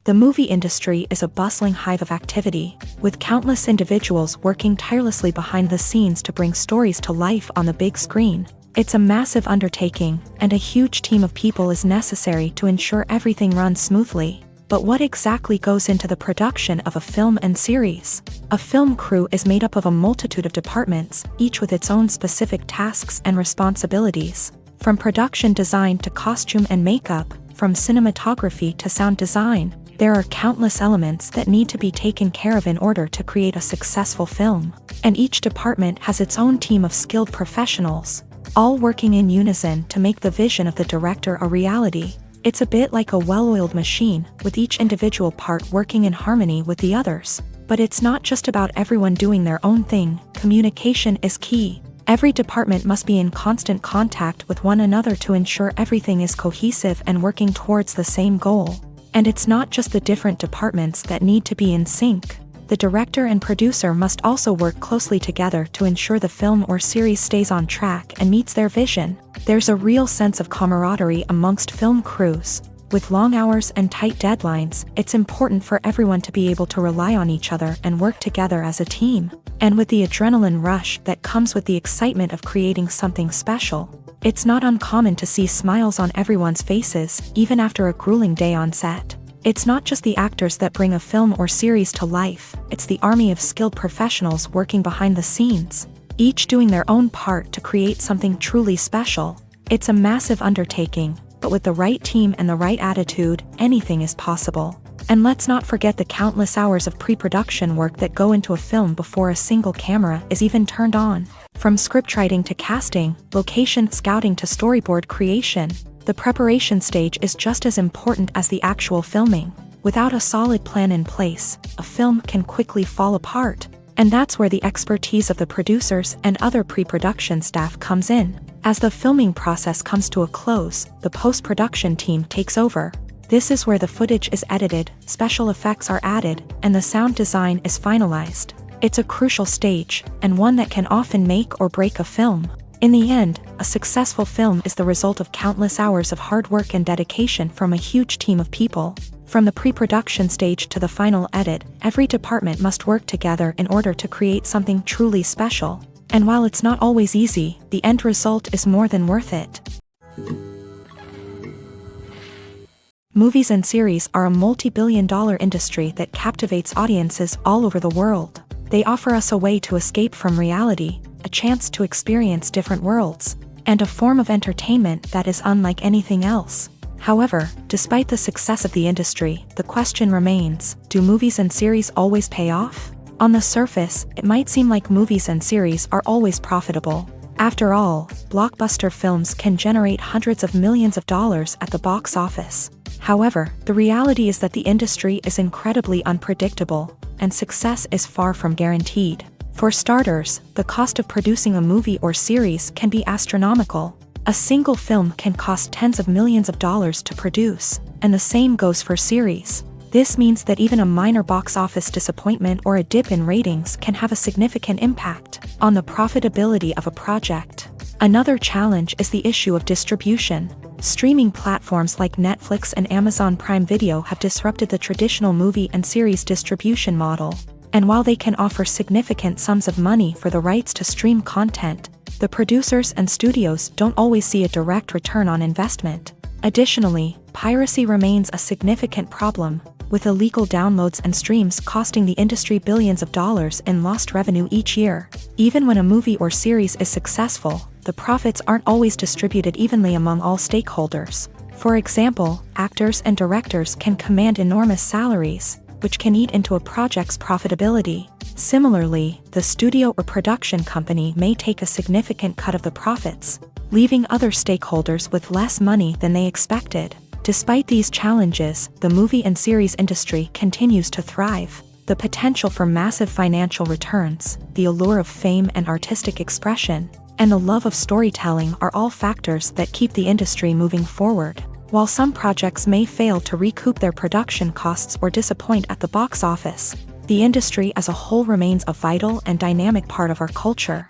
The movie industry is a bustling hive of activity, with countless individuals working tirelessly behind the scenes to bring stories to life on the big screen. It's a massive undertaking, and a huge team of people is necessary to ensure everything runs smoothly. But what exactly goes into the production of a film and series? A film crew is made up of a multitude of departments, each with its own specific tasks and responsibilities. From production design to costume and makeup, from cinematography to sound design, there are countless elements that need to be taken care of in order to create a successful film. And each department has its own team of skilled professionals, all working in unison to make the vision of the director a reality. It's a bit like a well-oiled machine, with each individual part working in harmony with the others. But it's not just about everyone doing their own thing, communication is key. Every department must be in constant contact with one another to ensure everything is cohesive and working towards the same goal. And it's not just the different departments that need to be in sync. The director and producer must also work closely together to ensure the film or series stays on track and meets their vision. There's a real sense of camaraderie amongst film crews. With long hours and tight deadlines, it's important for everyone to be able to rely on each other and work together as a team. And with the adrenaline rush that comes with the excitement of creating something special, it's not uncommon to see smiles on everyone's faces, even after a grueling day on set. It's not just the actors that bring a film or series to life, it's the army of skilled professionals working behind the scenes, each doing their own part to create something truly special. It's a massive undertaking, but with the right team and the right attitude, anything is possible. And let's not forget the countless hours of pre-production work that go into a film before a single camera is even turned on. From scriptwriting to casting, location scouting to storyboard creation, the preparation stage is just as important as the actual filming. Without a solid plan in place, a film can quickly fall apart. And that's where the expertise of the producers and other pre-production staff comes in. As the filming process comes to a close, the post-production team takes over. This is where the footage is edited, special effects are added, and the sound design is finalized. It's a crucial stage, and one that can often make or break a film. In the end, a successful film is the result of countless hours of hard work and dedication from a huge team of people. From the pre-production stage to the final edit, every department must work together in order to create something truly special. And while it's not always easy, the end result is more than worth it. Movies and series are a multi-billion-dollar industry that captivates audiences all over the world. They offer us a way to escape from reality, a chance to experience different worlds, and a form of entertainment that is unlike anything else. However, despite the success of the industry, the question remains, do movies and series always pay off? On the surface, it might seem like movies and series are always profitable. After all, blockbuster films can generate hundreds of millions of dollars at the box office. However, the reality is that the industry is incredibly unpredictable, and success is far from guaranteed. For starters, the cost of producing a movie or series can be astronomical. A single film can cost tens of millions of dollars to produce, and the same goes for series. This means that even a minor box office disappointment or a dip in ratings can have a significant impact on the profitability of a project. Another challenge is the issue of distribution. Streaming platforms like Netflix and Amazon Prime Video have disrupted the traditional movie and series distribution model. And while they can offer significant sums of money for the rights to stream content, the producers and studios don't always see a direct return on investment. Additionally, piracy remains a significant problem, with illegal downloads and streams costing the industry billions of dollars in lost revenue each year. Even when a movie or series is successful, the profits aren't always distributed evenly among all stakeholders. For example, actors and directors can command enormous salaries, which can eat into a project's profitability. Similarly, the studio or production company may take a significant cut of the profits, leaving other stakeholders with less money than they expected. Despite these challenges, the movie and series industry continues to thrive. The potential for massive financial returns, the allure of fame and artistic expression, and the love of storytelling are all factors that keep the industry moving forward. While some projects may fail to recoup their production costs or disappoint at the box office, the industry as a whole remains a vital and dynamic part of our culture.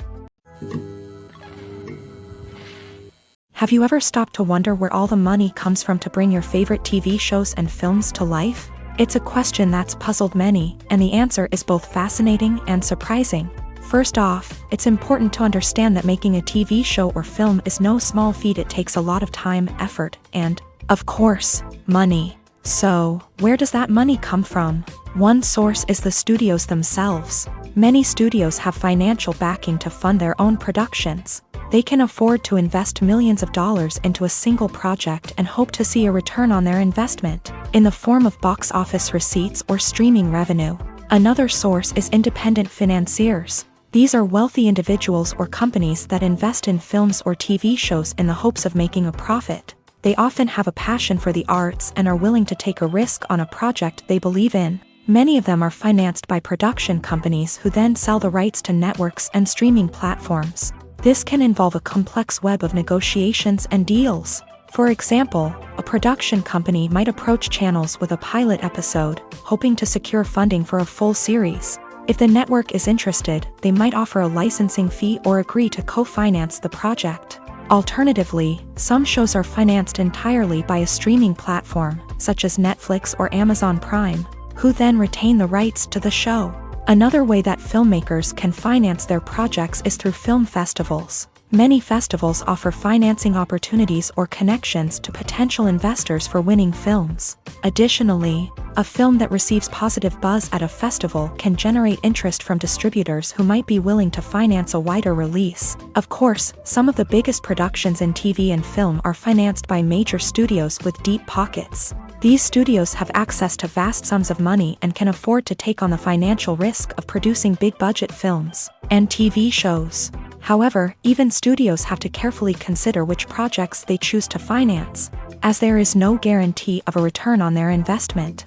Have you ever stopped to wonder where all the money comes from to bring your favorite TV shows and films to life? It's a question that's puzzled many, and the answer is both fascinating and surprising. First off, it's important to understand that making a TV show or film is no small feat. It takes a lot of time, effort, and, of course, money. So, where does that money come from? One source is the studios themselves. Many studios have financial backing to fund their own productions. They can afford to invest millions of dollars into a single project and hope to see a return on their investment, in the form of box office receipts or streaming revenue. Another source is independent financiers. These are wealthy individuals or companies that invest in films or TV shows in the hopes of making a profit. They often have a passion for the arts and are willing to take a risk on a project they believe in. Many of them are financed by production companies who then sell the rights to networks and streaming platforms. This can involve a complex web of negotiations and deals. For example, a production company might approach channels with a pilot episode, hoping to secure funding for a full series. If the network is interested, they might offer a licensing fee or agree to co-finance the project. Alternatively, some shows are financed entirely by a streaming platform, such as Netflix or Amazon Prime, who then retain the rights to the show. Another way that filmmakers can finance their projects is through film festivals. Many festivals offer financing opportunities or connections to potential investors for winning films. Additionally, a film that receives positive buzz at a festival can generate interest from distributors who might be willing to finance a wider release. Of course, some of the biggest productions in TV and film are financed by major studios with deep pockets. These studios have access to vast sums of money and can afford to take on the financial risk of producing big-budget films and TV shows. However, even studios have to carefully consider which projects they choose to finance, as there is no guarantee of a return on their investment.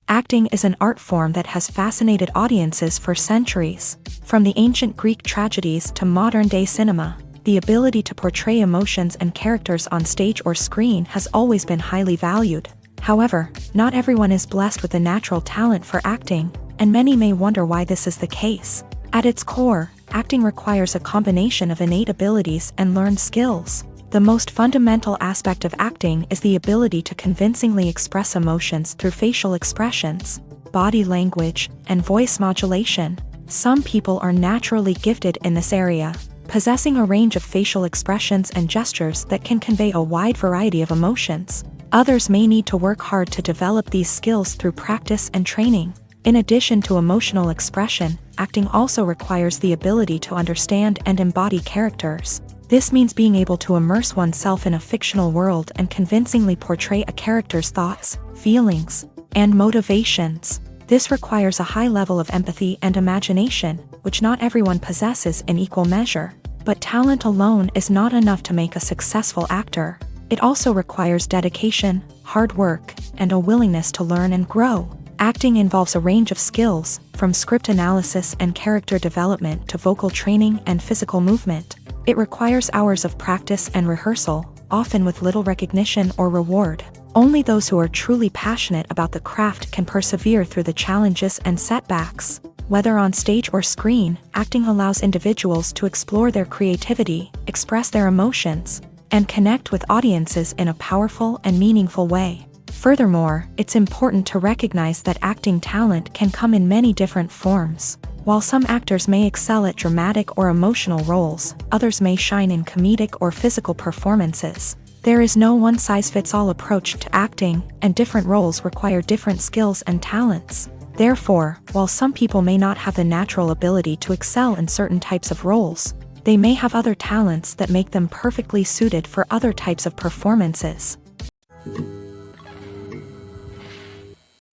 Acting is an art form that has fascinated audiences for centuries. From the ancient Greek tragedies to modern-day cinema, the ability to portray emotions and characters on stage or screen has always been highly valued. However, not everyone is blessed with a natural talent for acting, and many may wonder why this is the case. At its core, acting requires a combination of innate abilities and learned skills. The most fundamental aspect of acting is the ability to convincingly express emotions through facial expressions. body language, and voice modulation. Some people are naturally gifted in this area, possessing a range of facial expressions and gestures that can convey a wide variety of emotions. Others may need to work hard to develop these skills through practice and training. In addition to emotional expression, acting also requires the ability to understand and embody characters. This means being able to immerse oneself in a fictional world and convincingly portray a character's thoughts, feelings, and motivations. This requires a high level of empathy and imagination, which not everyone possesses in equal measure. But talent alone is not enough to make a successful actor. It also requires dedication, hard work, and a willingness to learn and grow. Acting involves a range of skills, from script analysis and character development to vocal training and physical movement. It requires hours of practice and rehearsal, often with little recognition or reward. Only those who are truly passionate about the craft can persevere through the challenges and setbacks. Whether on stage or screen, acting allows individuals to explore their creativity, express their emotions, and connect with audiences in a powerful and meaningful way. Furthermore, it's important to recognize that acting talent can come in many different forms. While some actors may excel at dramatic or emotional roles, others may shine in comedic or physical performances. There is no one-size-fits-all approach to acting, and different roles require different skills and talents. Therefore, while some people may not have the natural ability to excel in certain types of roles, they may have other talents that make them perfectly suited for other types of performances.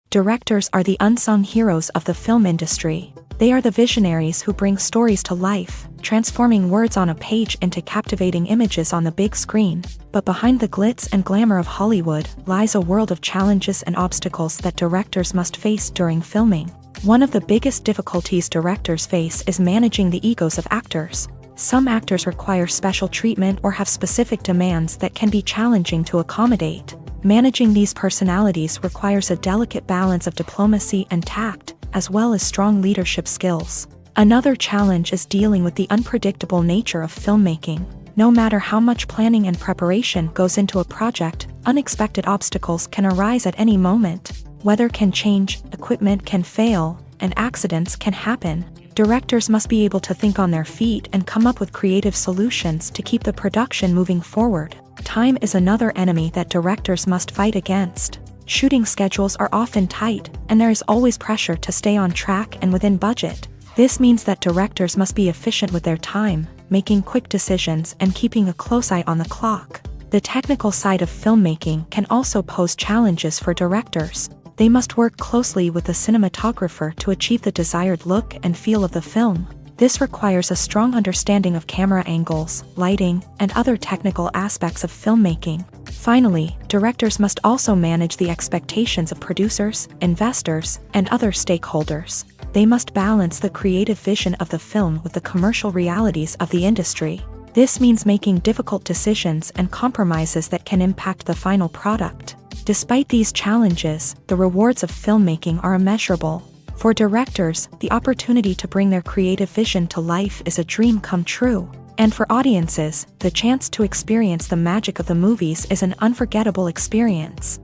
Directors are the unsung heroes of the film industry. They are the visionaries who bring stories to life, transforming words on a page into captivating images on the big screen. But behind the glitz and glamour of Hollywood lies a world of challenges and obstacles that directors must face during filming. One of the biggest difficulties directors face is managing the egos of actors. Some actors require special treatment or have specific demands that can be challenging to accommodate. Managing these personalities requires a delicate balance of diplomacy and tact, as well as strong leadership skills. Another challenge is dealing with the unpredictable nature of filmmaking. No matter how much planning and preparation goes into a project, unexpected obstacles can arise at any moment. Weather can change, equipment can fail, and accidents can happen. Directors must be able to think on their feet and come up with creative solutions to keep the production moving forward. Time is another enemy that directors must fight against. Shooting schedules are often tight, and there is always pressure to stay on track and within budget. This means that directors must be efficient with their time, making quick decisions and keeping a close eye on the clock. The technical side of filmmaking can also pose challenges for directors. They must work closely with the cinematographer to achieve the desired look and feel of the film. This requires a strong understanding of camera angles, lighting, and other technical aspects of filmmaking. Finally, directors must also manage the expectations of producers, investors, and other stakeholders. They must balance the creative vision of the film with the commercial realities of the industry. This means making difficult decisions and compromises that can impact the final product. Despite these challenges, the rewards of filmmaking are immeasurable. For directors, the opportunity to bring their creative vision to life is a dream come true. And for audiences, the chance to experience the magic of the movies is an unforgettable experience.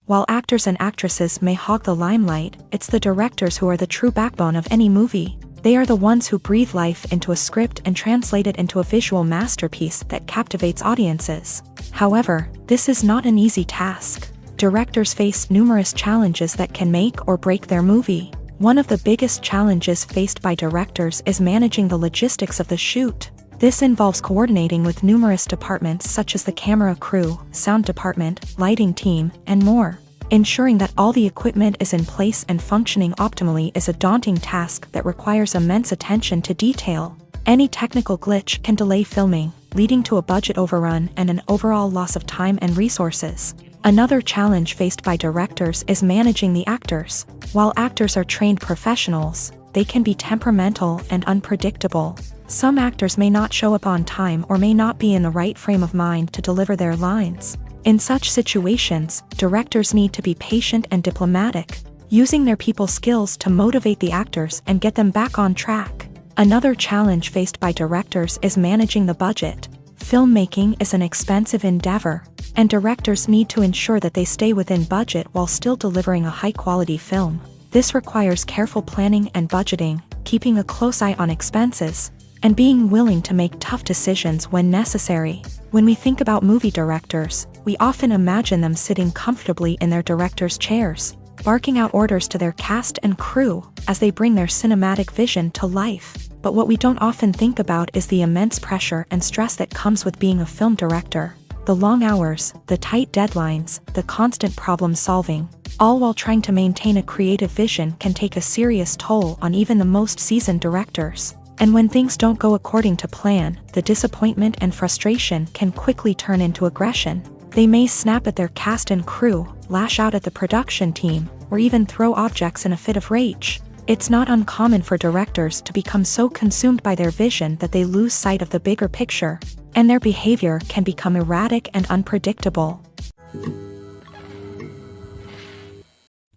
While actors and actresses may hog the limelight, it's the directors who are the true backbone of any movie. They are the ones who breathe life into a script and translate it into a visual masterpiece that captivates audiences. However, this is not an easy task. Directors face numerous challenges that can make or break their movie. One of the biggest challenges faced by directors is managing the logistics of the shoot. This involves coordinating with numerous departments such as the camera crew, sound department, lighting team, and more. Ensuring that all the equipment is in place and functioning optimally is a daunting task that requires immense attention to detail. Any technical glitch can delay filming, leading to a budget overrun and an overall loss of time and resources. Another challenge faced by directors is managing the actors. While actors are trained professionals, they can be temperamental and unpredictable. Some actors may not show up on time or may not be in the right frame of mind to deliver their lines. In such situations, directors need to be patient and diplomatic, using their people skills to motivate the actors and get them back on track. Another challenge faced by directors is managing the budget. Filmmaking is an expensive endeavor. And directors need to ensure that they stay within budget while still delivering a high-quality film. This requires careful planning and budgeting, keeping a close eye on expenses, and being willing to make tough decisions when necessary. When we think about movie directors, we often imagine them sitting comfortably in their director's chairs, barking out orders to their cast and crew as they bring their cinematic vision to life. But what we don't often think about is the immense pressure and stress that comes with being a film director. The long hours, the tight deadlines, the constant problem solving, all while trying to maintain a creative vision can take a serious toll on even the most seasoned directors. And when things don't go according to plan, the disappointment and frustration can quickly turn into aggression. They may snap at their cast and crew, lash out at the production team, or even throw objects in a fit of rage. It's not uncommon for directors to become so consumed by their vision that they lose sight of the bigger picture, and their behavior can become erratic and unpredictable.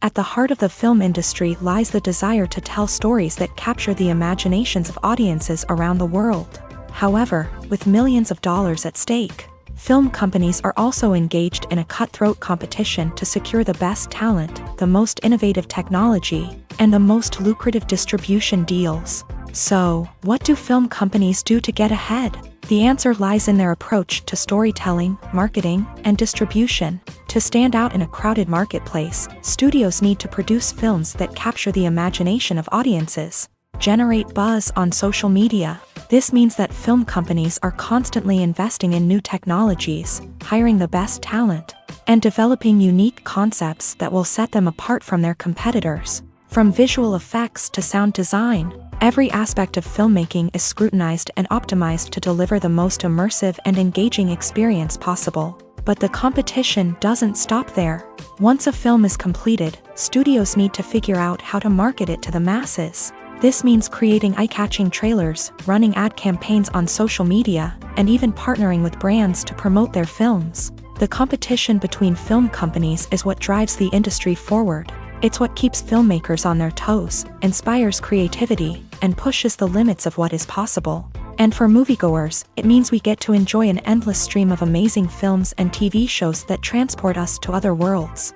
At the heart of the film industry lies the desire to tell stories that capture the imaginations of audiences around the world. However, with millions of dollars at stake, film companies are also engaged in a cutthroat competition to secure the best talent, the most innovative technology, and the most lucrative distribution deals. So, what do film companies do to get ahead? The answer lies in their approach to storytelling, marketing, and distribution. To stand out in a crowded marketplace, studios need to produce films that capture the imagination of audiences, generate buzz on social media. This means that film companies are constantly investing in new technologies, hiring the best talent, and developing unique concepts that will set them apart from their competitors. From visual effects to sound design, every aspect of filmmaking is scrutinized and optimized to deliver the most immersive and engaging experience possible. But the competition doesn't stop there. Once a film is completed, studios need to figure out how to market it to the masses. This means creating eye-catching trailers, running ad campaigns on social media, and even partnering with brands to promote their films. The competition between film companies is what drives the industry forward. It's what keeps filmmakers on their toes, inspires creativity, and pushes the limits of what is possible. And for moviegoers, it means we get to enjoy an endless stream of amazing films and TV shows that transport us to other worlds.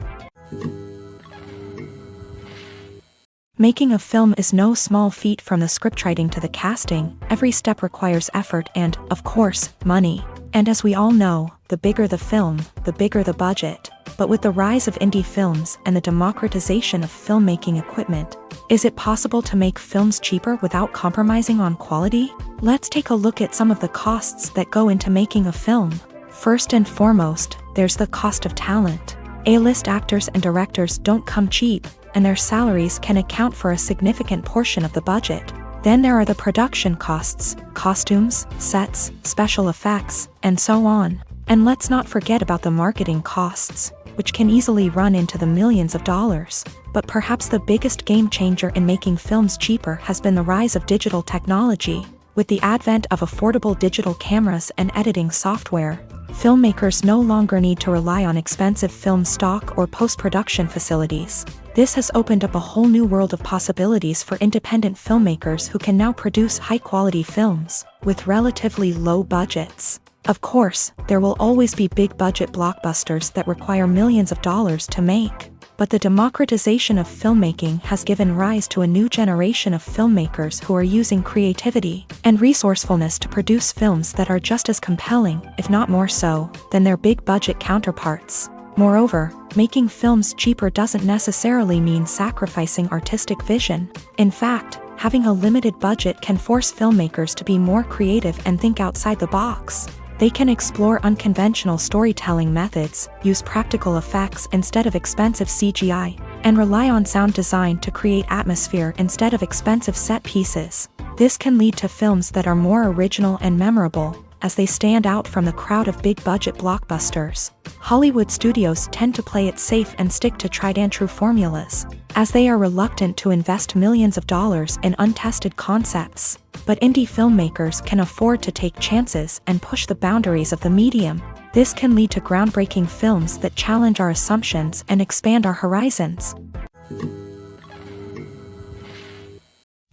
Making a film is no small feat. From the scriptwriting to the casting, every step requires effort and, of course, money. And as we all know, the bigger the film, the bigger the budget. But with the rise of indie films and the democratization of filmmaking equipment, is it possible to make films cheaper without compromising on quality? Let's take a look at some of the costs that go into making a film. First and foremost, there's the cost of talent. A-list actors and directors don't come cheap, and their salaries can account for a significant portion of the budget. Then there are the production costs, costumes, sets, special effects, and so on. And let's not forget about the marketing costs, which can easily run into the millions of dollars. But perhaps the biggest game changer in making films cheaper has been the rise of digital technology. With the advent of affordable digital cameras and editing software, filmmakers no longer need to rely on expensive film stock or post-production facilities. This has opened up a whole new world of possibilities for independent filmmakers who can now produce high-quality films with relatively low budgets. Of course, there will always be big-budget blockbusters that require millions of dollars to make. But the democratization of filmmaking has given rise to a new generation of filmmakers who are using creativity and resourcefulness to produce films that are just as compelling, if not more so, than their big-budget counterparts. Moreover, making films cheaper doesn't necessarily mean sacrificing artistic vision. In fact, having a limited budget can force filmmakers to be more creative and think outside the box. They can explore unconventional storytelling methods, use practical effects instead of expensive CGI, and rely on sound design to create atmosphere instead of expensive set pieces. This can lead to films that are more original and memorable, as they stand out from the crowd of big-budget blockbusters. Hollywood studios tend to play it safe and stick to tried-and-true formulas, as they are reluctant to invest millions of dollars in untested concepts. But indie filmmakers can afford to take chances and push the boundaries of the medium. This can lead to groundbreaking films that challenge our assumptions and expand our horizons.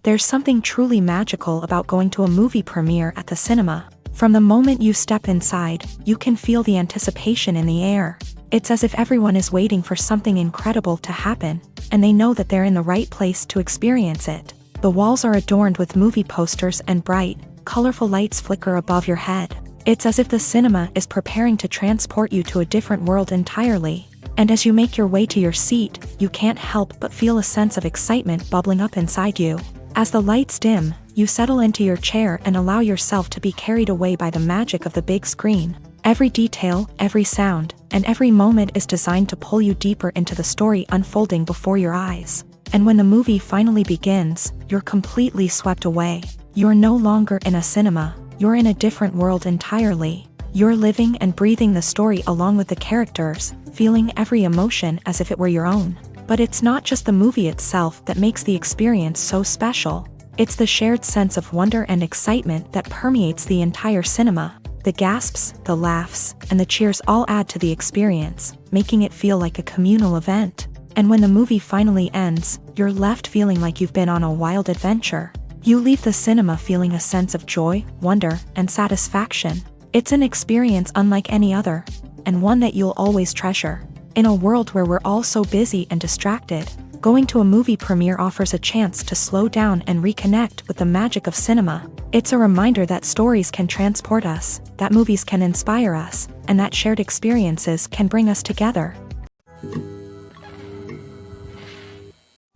There's something truly magical about going to a movie premiere at the cinema. From the moment you step inside, you can feel the anticipation in the air. It's as if everyone is waiting for something incredible to happen, and they know that they're in the right place to experience it. The walls are adorned with movie posters and bright, colorful lights flicker above your head. It's as if the cinema is preparing to transport you to a different world entirely. And as you make your way to your seat, you can't help but feel a sense of excitement bubbling up inside you. As the lights dim, you settle into your chair and allow yourself to be carried away by the magic of the big screen. Every detail, every sound, and every moment is designed to pull you deeper into the story unfolding before your eyes. And when the movie finally begins, you're completely swept away. You're no longer in a cinema, you're in a different world entirely. You're living and breathing the story along with the characters, feeling every emotion as if it were your own. But it's not just the movie itself that makes the experience so special. It's the shared sense of wonder and excitement that permeates the entire cinema. The gasps, the laughs, and the cheers all add to the experience, making it feel like a communal event. And when the movie finally ends, you're left feeling like you've been on a wild adventure. You leave the cinema feeling a sense of joy, wonder, and satisfaction. It's an experience unlike any other, and one that you'll always treasure. In a world where we're all so busy and distracted, going to a movie premiere offers a chance to slow down and reconnect with the magic of cinema. It's a reminder that stories can transport us, that movies can inspire us, and that shared experiences can bring us together.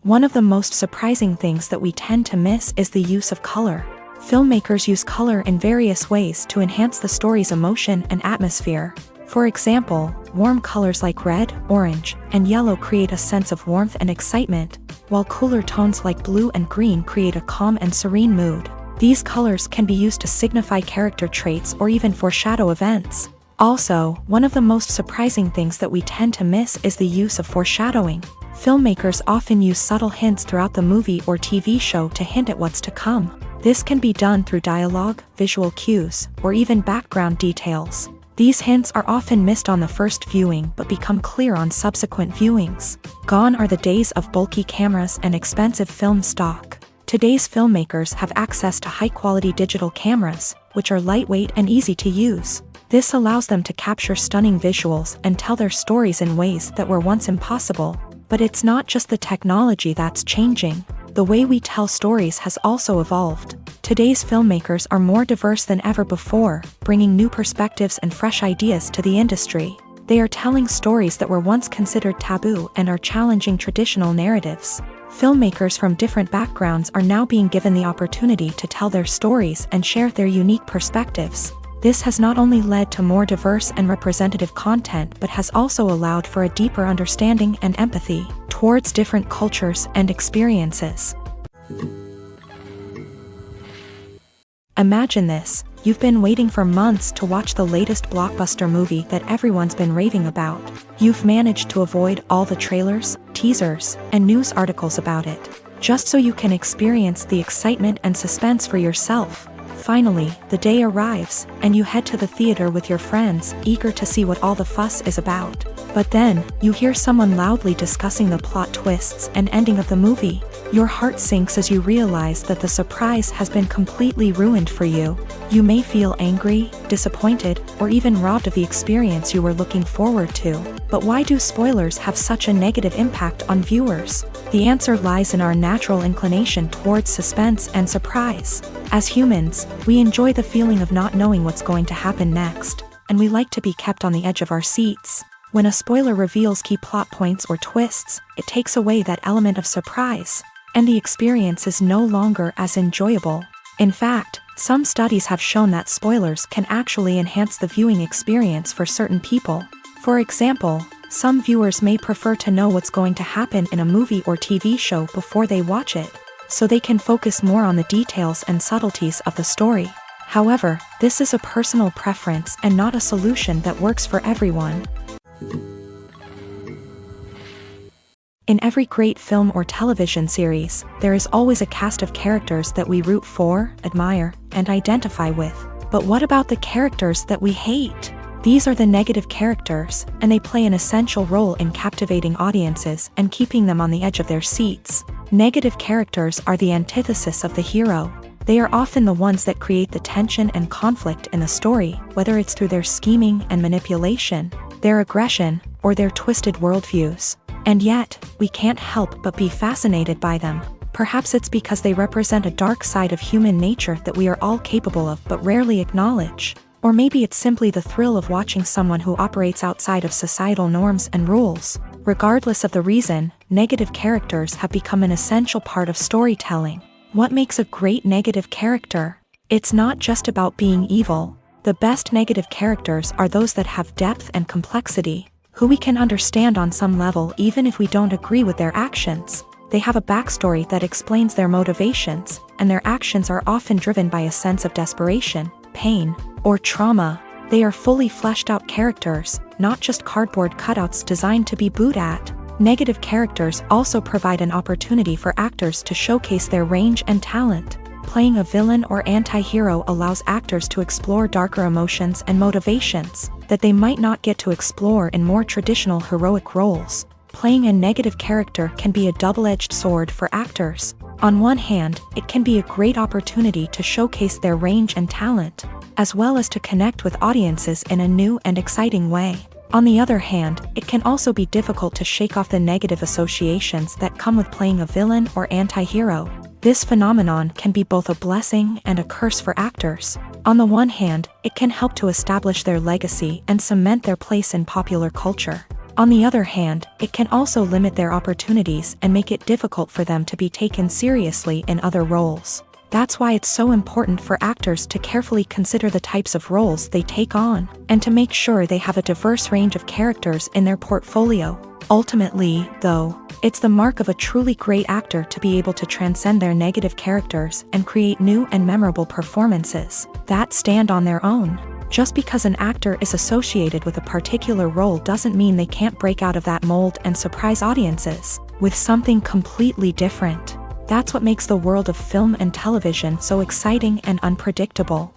One of the most surprising things that we tend to miss is the use of color. Filmmakers use color in various ways to enhance the story's emotion and atmosphere. For example, warm colors like red, orange, and yellow create a sense of warmth and excitement, while cooler tones like blue and green create a calm and serene mood. These colors can be used to signify character traits or even foreshadow events. Also, one of the most surprising things that we tend to miss is the use of foreshadowing. Filmmakers often use subtle hints throughout the movie or TV show to hint at what's to come. This can be done through dialogue, visual cues, or even background details. These hints are often missed on the first viewing but become clear on subsequent viewings. Gone are the days of bulky cameras and expensive film stock. Today's filmmakers have access to high-quality digital cameras, which are lightweight and easy to use. This allows them to capture stunning visuals and tell their stories in ways that were once impossible. But it's not just the technology that's changing. The way we tell stories has also evolved. Today's filmmakers are more diverse than ever before, bringing new perspectives and fresh ideas to the industry. They are telling stories that were once considered taboo and are challenging traditional narratives. Filmmakers from different backgrounds are now being given the opportunity to tell their stories and share their unique perspectives. This has not only led to more diverse and representative content but has also allowed for a deeper understanding and empathy towards different cultures and experiences. Imagine this, you've been waiting for months to watch the latest blockbuster movie that everyone's been raving about. You've managed to avoid all the trailers, teasers, and news articles about it, just so you can experience the excitement and suspense for yourself. Finally, the day arrives, and you head to the theater with your friends, eager to see what all the fuss is about. But then, you hear someone loudly discussing the plot twists and ending of the movie. Your heart sinks as you realize that the surprise has been completely ruined for you. You may feel angry, disappointed, or even robbed of the experience you were looking forward to. But why do spoilers have such a negative impact on viewers? The answer lies in our natural inclination towards suspense and surprise. As humans, we enjoy the feeling of not knowing what's going to happen next, and we like to be kept on the edge of our seats. When a spoiler reveals key plot points or twists, it takes away that element of surprise, and the experience is no longer as enjoyable. In fact, some studies have shown that spoilers can actually enhance the viewing experience for certain people. For example, some viewers may prefer to know what's going to happen in a movie or TV show before they watch it, so they can focus more on the details and subtleties of the story. However, this is a personal preference and not a solution that works for everyone. In every great film or television series, there is always a cast of characters that we root for, admire, and identify with. But what about the characters that we hate? These are the negative characters, and they play an essential role in captivating audiences and keeping them on the edge of their seats. Negative characters are the antithesis of the hero. They are often the ones that create the tension and conflict in the story, whether it's through their scheming and manipulation, their aggression, or their twisted worldviews. And yet, we can't help but be fascinated by them. Perhaps it's because they represent a dark side of human nature that we are all capable of but rarely acknowledge. Or maybe it's simply the thrill of watching someone who operates outside of societal norms and rules. Regardless of the reason, negative characters have become an essential part of storytelling. What makes a great negative character? It's not just about being evil. The best negative characters are those that have depth and complexity, who we can understand on some level even if we don't agree with their actions. They have a backstory that explains their motivations, and their actions are often driven by a sense of desperation, pain, or trauma. They are fully fleshed out characters, not just cardboard cutouts designed to be booed at. Negative characters also provide an opportunity for actors to showcase their range and talent. Playing a villain or anti-hero allows actors to explore darker emotions and motivations that they might not get to explore in more traditional heroic roles. Playing a negative character can be a double-edged sword for actors. On one hand, it can be a great opportunity to showcase their range and talent, as well as to connect with audiences in a new and exciting way. On the other hand, it can also be difficult to shake off the negative associations that come with playing a villain or anti-hero. This phenomenon can be both a blessing and a curse for actors. On the one hand, it can help to establish their legacy and cement their place in popular culture. On the other hand, it can also limit their opportunities and make it difficult for them to be taken seriously in other roles. That's why it's so important for actors to carefully consider the types of roles they take on, and to make sure they have a diverse range of characters in their portfolio. Ultimately, though, it's the mark of a truly great actor to be able to transcend their negative characters and create new and memorable performances that stand on their own. Just because an actor is associated with a particular role doesn't mean they can't break out of that mold and surprise audiences with something completely different. That's what makes the world of film and television so exciting and unpredictable.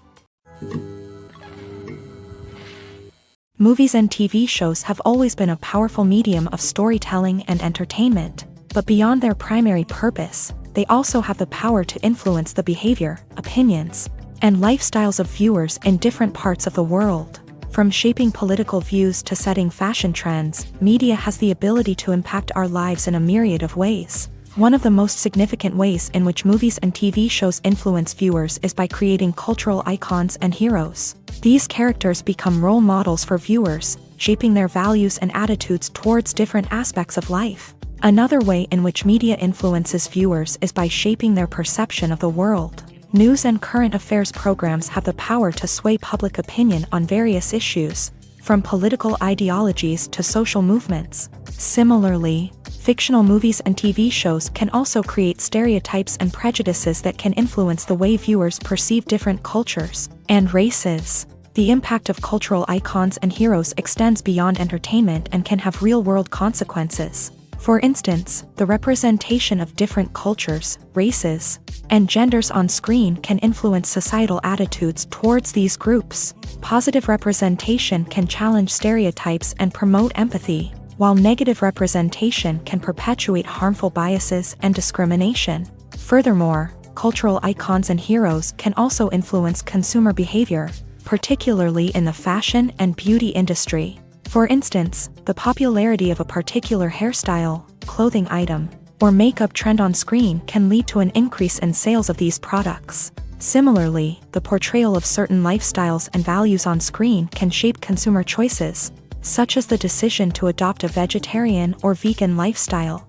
Movies and TV shows have always been a powerful medium of storytelling and entertainment, but beyond their primary purpose, they also have the power to influence the behavior, opinions, and lifestyles of viewers in different parts of the world. From shaping political views to setting fashion trends, media has the ability to impact our lives in a myriad of ways. One of the most significant ways in which movies and TV shows influence viewers is by creating cultural icons and heroes. These characters become role models for viewers, shaping their values and attitudes towards different aspects of life. Another way in which media influences viewers is by shaping their perception of the world. News and current affairs programs have the power to sway public opinion on various issues, from political ideologies to social movements. Similarly, fictional movies and TV shows can also create stereotypes and prejudices that can influence the way viewers perceive different cultures and races. The impact of cultural icons and heroes extends beyond entertainment and can have real-world consequences. For instance, the representation of different cultures, races, and genders on screen can influence societal attitudes towards these groups. Positive representation can challenge stereotypes and promote empathy, while negative representation can perpetuate harmful biases and discrimination. Furthermore, cultural icons and heroes can also influence consumer behavior, particularly in the fashion and beauty industry. For instance, the popularity of a particular hairstyle, clothing item, or makeup trend on screen can lead to an increase in sales of these products. Similarly, the portrayal of certain lifestyles and values on screen can shape consumer choices, such as the decision to adopt a vegetarian or vegan lifestyle.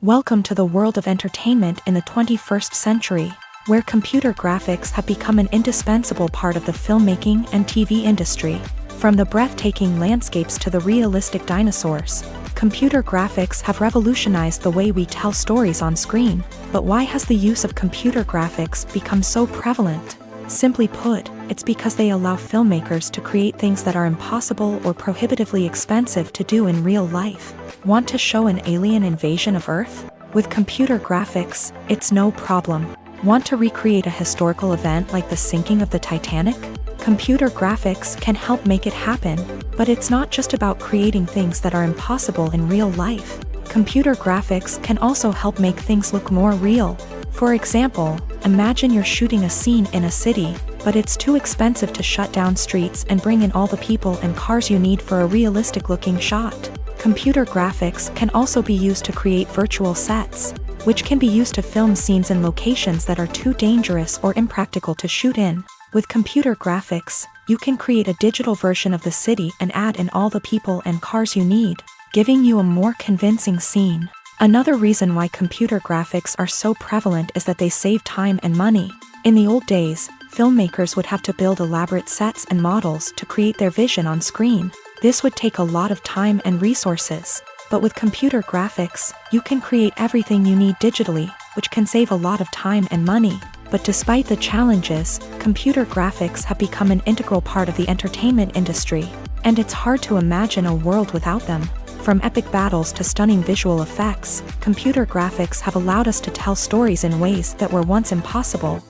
Welcome to the world of entertainment in the 21st century, where computer graphics have become an indispensable part of the filmmaking and TV industry. From the breathtaking landscapes to the realistic dinosaurs, computer graphics have revolutionized the way we tell stories on screen. But why has the use of computer graphics become so prevalent? Simply put, it's because they allow filmmakers to create things that are impossible or prohibitively expensive to do in real life. Want to show an alien invasion of Earth? With computer graphics, it's no problem. Want to recreate a historical event like the sinking of the Titanic? Computer graphics can help make it happen, but it's not just about creating things that are impossible in real life. Computer graphics can also help make things look more real. For example, imagine you're shooting a scene in a city, but it's too expensive to shut down streets and bring in all the people and cars you need for a realistic-looking shot. Computer graphics can also be used to create virtual sets, which can be used to film scenes in locations that are too dangerous or impractical to shoot in. With computer graphics, you can create a digital version of the city and add in all the people and cars you need, giving you a more convincing scene. Another reason why computer graphics are so prevalent is that they save time and money. In the old days, filmmakers would have to build elaborate sets and models to create their vision on screen. This would take a lot of time and resources. But with computer graphics, you can create everything you need digitally, which can save a lot of time and money. But despite the challenges, computer graphics have become an integral part of the entertainment industry, and it's hard to imagine a world without them. From epic battles to stunning visual effects, computer graphics have allowed us to tell stories in ways that were once impossible.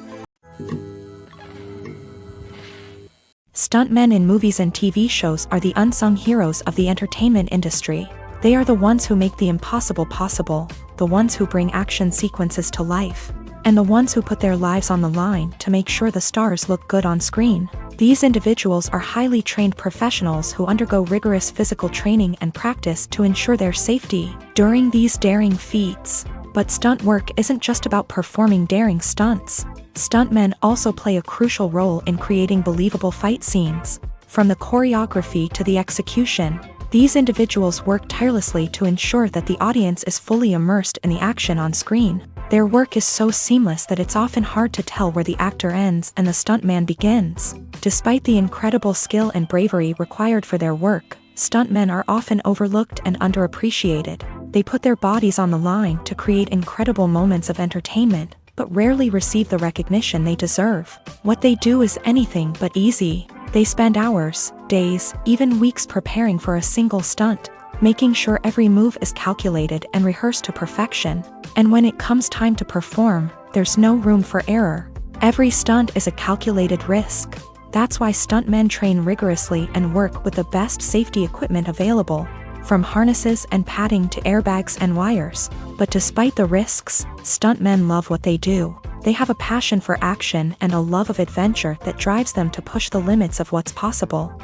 Stuntmen in movies and TV shows are the unsung heroes of the entertainment industry. They are the ones who make the impossible possible, the ones who bring action sequences to life, and the ones who put their lives on the line to make sure the stars look good on screen. These individuals are highly trained professionals who undergo rigorous physical training and practice to ensure their safety during these daring feats. But stunt work isn't just about performing daring stunts. Stuntmen also play a crucial role in creating believable fight scenes. From the choreography to the execution, these individuals work tirelessly to ensure that the audience is fully immersed in the action on screen. Their work is so seamless that it's often hard to tell where the actor ends and the stuntman begins. Despite the incredible skill and bravery required for their work, stuntmen are often overlooked and underappreciated. They put their bodies on the line to create incredible moments of entertainment, but rarely receive the recognition they deserve. What they do is anything but easy. They spend hours, days, even weeks preparing for a single stunt, making sure every move is calculated and rehearsed to perfection. And when it comes time to perform, there's no room for error. Every stunt is a calculated risk. That's why stuntmen train rigorously and work with the best safety equipment available, from harnesses and padding to airbags and wires. But despite the risks, stuntmen love what they do. They have a passion for action and a love of adventure that drives them to push the limits of what's possible.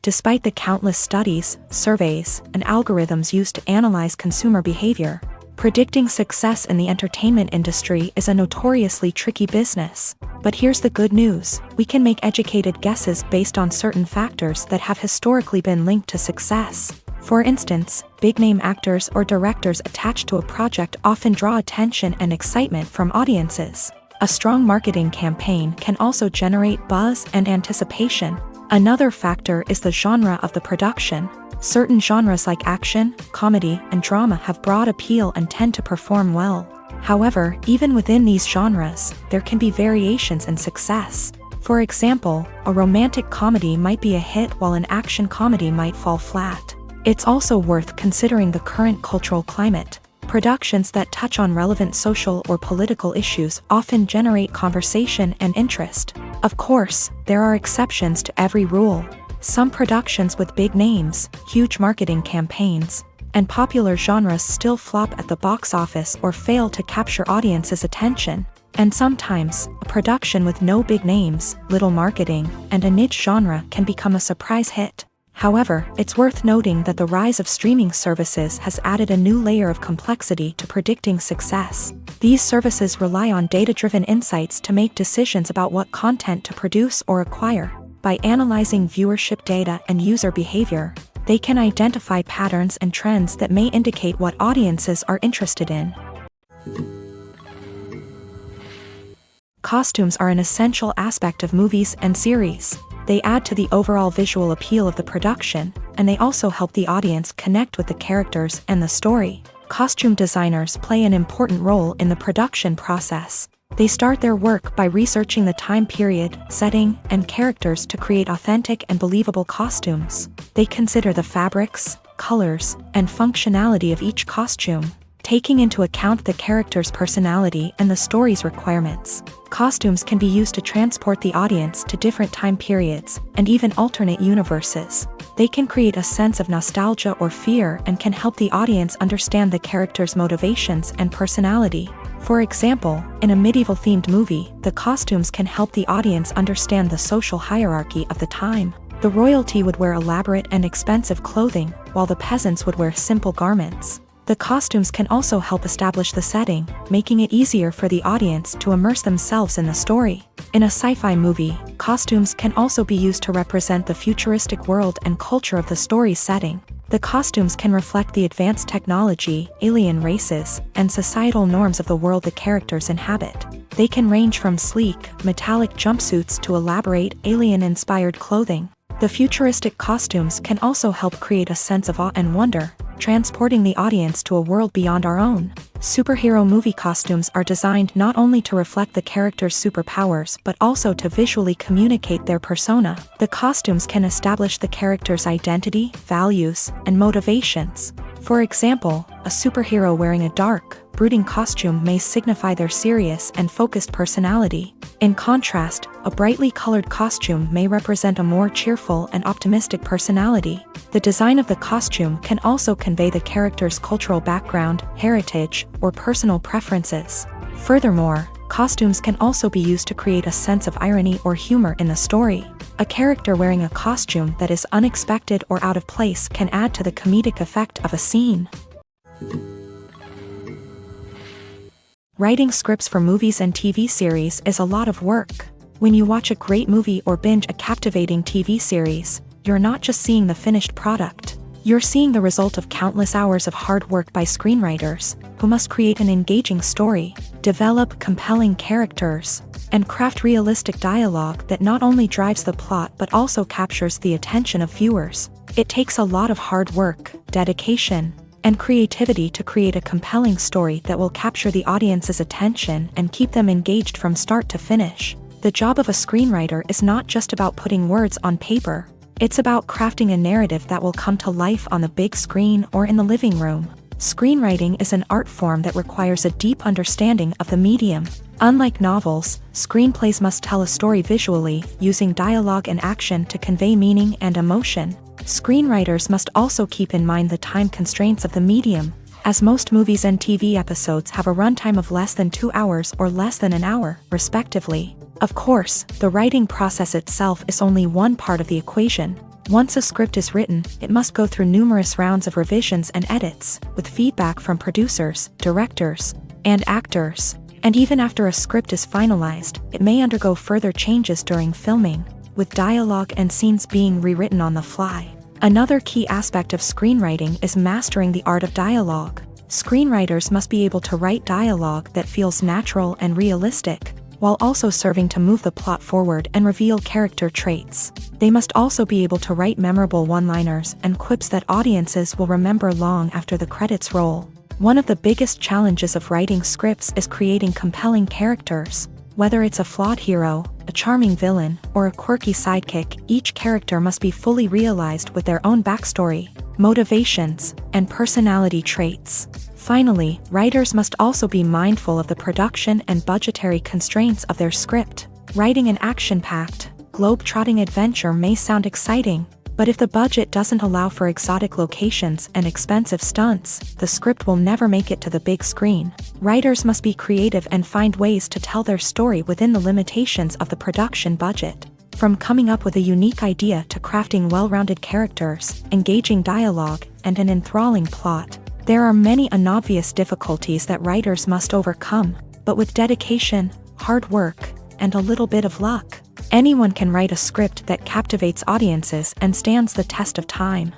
Despite the countless studies, surveys, and algorithms used to analyze consumer behavior, predicting success in the entertainment industry is a notoriously tricky business. But here's the good news: we can make educated guesses based on certain factors that have historically been linked to success. For instance, big-name actors or directors attached to a project often draw attention and excitement from audiences. A strong marketing campaign can also generate buzz and anticipation. Another factor is the genre of the production. Certain genres like action, comedy, and drama have broad appeal and tend to perform well. However, even within these genres, there can be variations in success. For example, a romantic comedy might be a hit while an action comedy might fall flat. It's also worth considering the current cultural climate. Productions that touch on relevant social or political issues often generate conversation and interest. Of course, there are exceptions to every rule. Some productions with big names, huge marketing campaigns, and popular genres still flop at the box office or fail to capture audiences' attention. And sometimes, a production with no big names, little marketing, and a niche genre can become a surprise hit. However, it's worth noting that the rise of streaming services has added a new layer of complexity to predicting success. These services rely on data-driven insights to make decisions about what content to produce or acquire. By analyzing viewership data and user behavior, they can identify patterns and trends that may indicate what audiences are interested in. Costumes are an essential aspect of movies and series. They add to the overall visual appeal of the production, and they also help the audience connect with the characters and the story. Costume designers play an important role in the production process. They start their work by researching the time period, setting, and characters to create authentic and believable costumes. They consider the fabrics, colors, and functionality of each costume. taking into account the character's personality and the story's requirements. Costumes can be used to transport the audience to different time periods, and even alternate universes. They can create a sense of nostalgia or fear and can help the audience understand the character's motivations and personality. For example, in a medieval-themed movie, the costumes can help the audience understand the social hierarchy of the time. The royalty would wear elaborate and expensive clothing, while the peasants would wear simple garments. The costumes can also help establish the setting, making it easier for the audience to immerse themselves in the story. In a sci-fi movie, costumes can also be used to represent the futuristic world and culture of the story's setting. The costumes can reflect the advanced technology, alien races, and societal norms of the world the characters inhabit. They can range from sleek, metallic jumpsuits to elaborate, alien-inspired clothing. The futuristic costumes can also help create a sense of awe and wonder, transporting the audience to a world beyond our own. Superhero movie costumes are designed not only to reflect the character's superpowers but also to visually communicate their persona. The costumes can establish the character's identity, values, and motivations. For example, a superhero wearing a dark, brooding costume may signify their serious and focused personality. In contrast, a brightly colored costume may represent a more cheerful and optimistic personality. The design of the costume can also convey the character's cultural background, heritage, or personal preferences. Furthermore, costumes can also be used to create a sense of irony or humor in the story. A character wearing a costume that is unexpected or out of place can add to the comedic effect of a scene. Writing scripts for movies and TV series is a lot of work. When you watch a great movie or binge a captivating TV series, you're not just seeing the finished product. You're seeing the result of countless hours of hard work by screenwriters, who must create an engaging story, develop compelling characters, and craft realistic dialogue that not only drives the plot but also captures the attention of viewers. It takes a lot of hard work, dedication, and creativity to create a compelling story that will capture the audience's attention and keep them engaged from start to finish. The job of a screenwriter is not just about putting words on paper. It's about crafting a narrative that will come to life on the big screen or in the living room. Screenwriting is an art form that requires a deep understanding of the medium. Unlike novels, screenplays must tell a story visually, using dialogue and action to convey meaning and emotion. Screenwriters must also keep in mind the time constraints of the medium, as most movies and TV episodes have a runtime of less than 2 hours or less than an hour, respectively. Of course, the writing process itself is only one part of the equation. Once a script is written, it must go through numerous rounds of revisions and edits, with feedback from producers, directors, and actors. And even after a script is finalized, it may undergo further changes during filming, with dialogue and scenes being rewritten on the fly. Another key aspect of screenwriting is mastering the art of dialogue. Screenwriters must be able to write dialogue that feels natural and realistic, while also serving to move the plot forward and reveal character traits. They must also be able to write memorable one-liners and quips that audiences will remember long after the credits roll. One of the biggest challenges of writing scripts is creating compelling characters. Whether it's a flawed hero, a charming villain, or a quirky sidekick, each character must be fully realized with their own backstory, motivations, and personality traits. Finally, writers must also be mindful of the production and budgetary constraints of their script. Writing an action-packed, globe-trotting adventure may sound exciting, but if the budget doesn't allow for exotic locations and expensive stunts, the script will never make it to the big screen. Writers must be creative and find ways to tell their story within the limitations of the production budget. From coming up with a unique idea to crafting well-rounded characters, engaging dialogue, and an enthralling plot, there are many unobvious difficulties that writers must overcome, but with dedication, hard work, and a little bit of luck, anyone can write a script that captivates audiences and stands the test of time.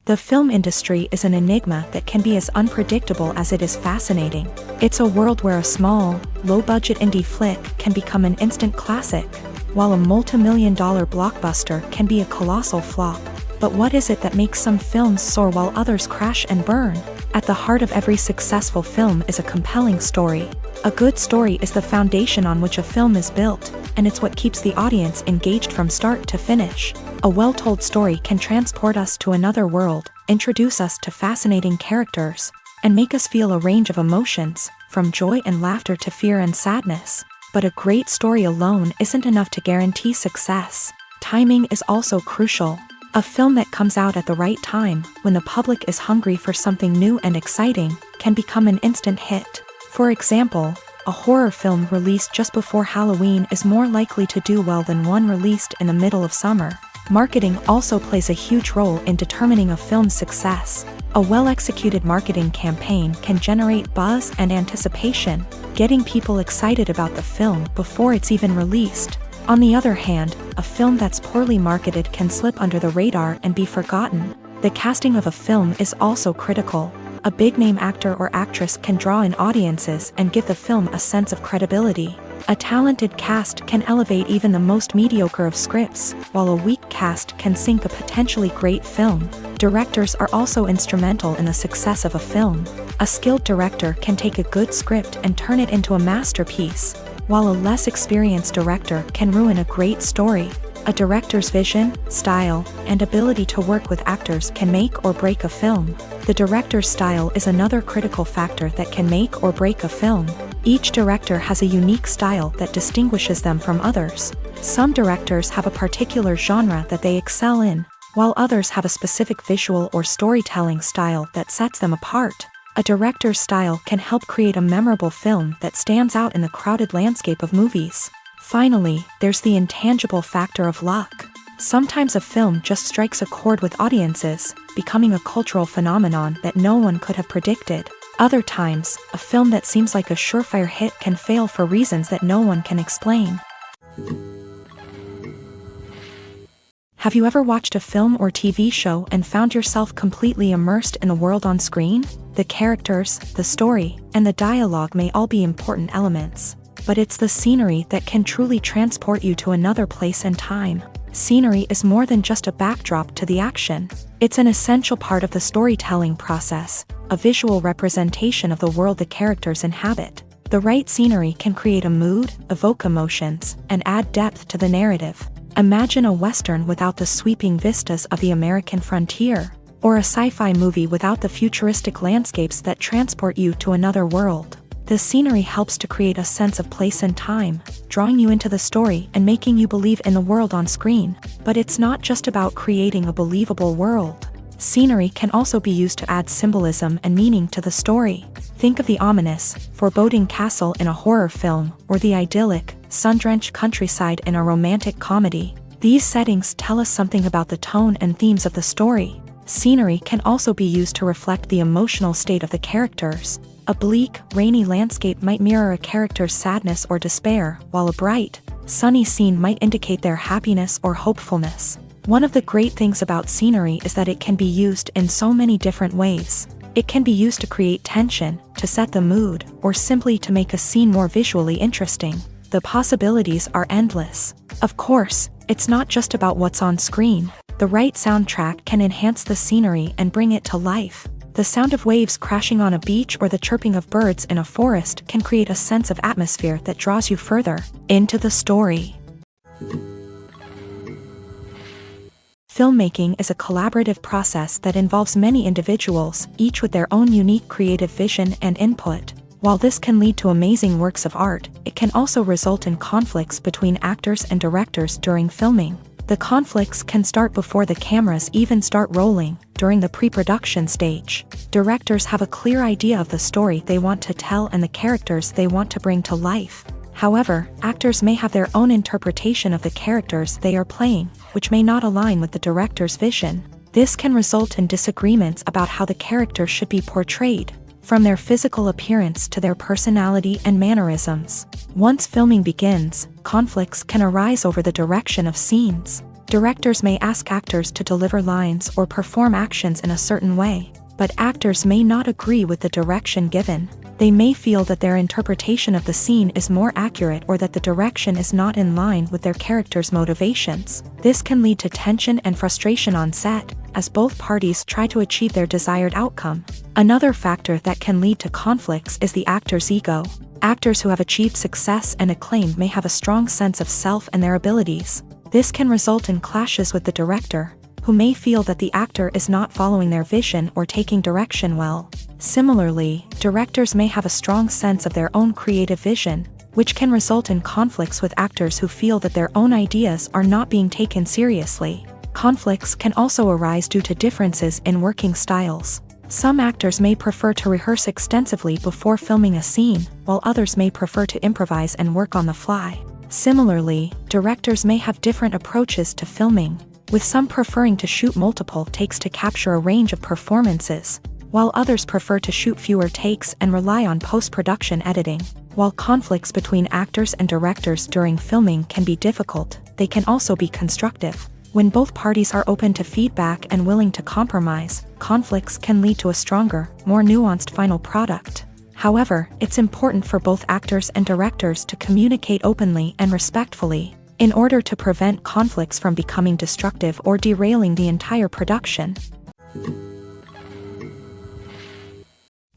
The film industry is an enigma that can be as unpredictable as it is fascinating. It's a world where a small, low-budget indie flick can become an instant classic, while a multi-million-dollar blockbuster can be a colossal flop. But what is it that makes some films soar while others crash and burn? At the heart of every successful film is a compelling story. A good story is the foundation on which a film is built, and it's what keeps the audience engaged from start to finish. A well-told story can transport us to another world, introduce us to fascinating characters, and make us feel a range of emotions, from joy and laughter to fear and sadness. But a great story alone isn't enough to guarantee success. Timing is also crucial. A film that comes out at the right time, when the public is hungry for something new and exciting, can become an instant hit. For example, a horror film released just before Halloween is more likely to do well than one released in the middle of summer. Marketing also plays a huge role in determining a film's success. A well-executed marketing campaign can generate buzz and anticipation, getting people excited about the film before it's even released. On the other hand, a film that's poorly marketed can slip under the radar and be forgotten. The casting of a film is also critical. A big-name actor or actress can draw in audiences and give the film a sense of credibility. A talented cast can elevate even the most mediocre of scripts, while a weak cast can sink a potentially great film. Directors are also instrumental in the success of a film. A skilled director can take a good script and turn it into a masterpiece, while a less experienced director can ruin a great story. A director's vision, style, and ability to work with actors can make or break a film. The director's style is another critical factor that can make or break a film. Each director has a unique style that distinguishes them from others. Some directors have a particular genre that they excel in, while others have a specific visual or storytelling style that sets them apart. A director's style can help create a memorable film that stands out in the crowded landscape of movies. Finally, there's the intangible factor of luck. Sometimes a film just strikes a chord with audiences, becoming a cultural phenomenon that no one could have predicted. Other times, a film that seems like a surefire hit can fail for reasons that no one can explain. Have you ever watched a film or TV show and found yourself completely immersed in the world on screen? The characters, the story, and the dialogue may all be important elements, but it's the scenery that can truly transport you to another place and time. Scenery is more than just a backdrop to the action. It's an essential part of the storytelling process, a visual representation of the world the characters inhabit. The right scenery can create a mood, evoke emotions, and add depth to the narrative. Imagine a Western without the sweeping vistas of the American frontier, or a sci-fi movie without the futuristic landscapes that transport you to another world. The scenery helps to create a sense of place and time, drawing you into the story and making you believe in the world on screen. But it's not just about creating a believable world. Scenery can also be used to add symbolism and meaning to the story. Think of the ominous, foreboding castle in a horror film, or the idyllic, sun-drenched countryside in a romantic comedy. These settings tell us something about the tone and themes of the story. Scenery can also be used to reflect the emotional state of the characters. A bleak, rainy landscape might mirror a character's sadness or despair, while a bright, sunny scene might indicate their happiness or hopefulness. One of the great things about scenery is that it can be used in so many different ways. It can be used to create tension, to set the mood, or simply to make a scene more visually interesting. The possibilities are endless. Of course, it's not just about what's on screen. The right soundtrack can enhance the scenery and bring it to life. The sound of waves crashing on a beach or the chirping of birds in a forest can create a sense of atmosphere that draws you further into the story. Filmmaking is a collaborative process that involves many individuals, each with their own unique creative vision and input. While this can lead to amazing works of art, it can also result in conflicts between actors and directors during filming. The conflicts can start before the cameras even start rolling, during the pre-production stage. Directors have a clear idea of the story they want to tell and the characters they want to bring to life. However, actors may have their own interpretation of the characters they are playing, which may not align with the director's vision. This can result in disagreements about how the characters should be portrayed, from their physical appearance to their personality and mannerisms. Once filming begins, conflicts can arise over the direction of scenes. Directors may ask actors to deliver lines or perform actions in a certain way, but actors may not agree with the direction given. They may feel that their interpretation of the scene is more accurate or that the direction is not in line with their character's motivations. This can lead to tension and frustration on set, as both parties try to achieve their desired outcome. Another factor that can lead to conflicts is the actor's ego. Actors who have achieved success and acclaim may have a strong sense of self and their abilities. This can result in clashes with the director, who may feel that the actor is not following their vision or taking direction well. Similarly, directors may have a strong sense of their own creative vision, which can result in conflicts with actors who feel that their own ideas are not being taken seriously. Conflicts can also arise due to differences in working styles. Some actors may prefer to rehearse extensively before filming a scene, while others may prefer to improvise and work on the fly. Similarly, directors may have different approaches to filming, with some preferring to shoot multiple takes to capture a range of performances, while others prefer to shoot fewer takes and rely on post-production editing. While conflicts between actors and directors during filming can be difficult, they can also be constructive. When both parties are open to feedback and willing to compromise, conflicts can lead to a stronger, more nuanced final product. However, it's important for both actors and directors to communicate openly and respectfully, in order to prevent conflicts from becoming destructive or derailing the entire production.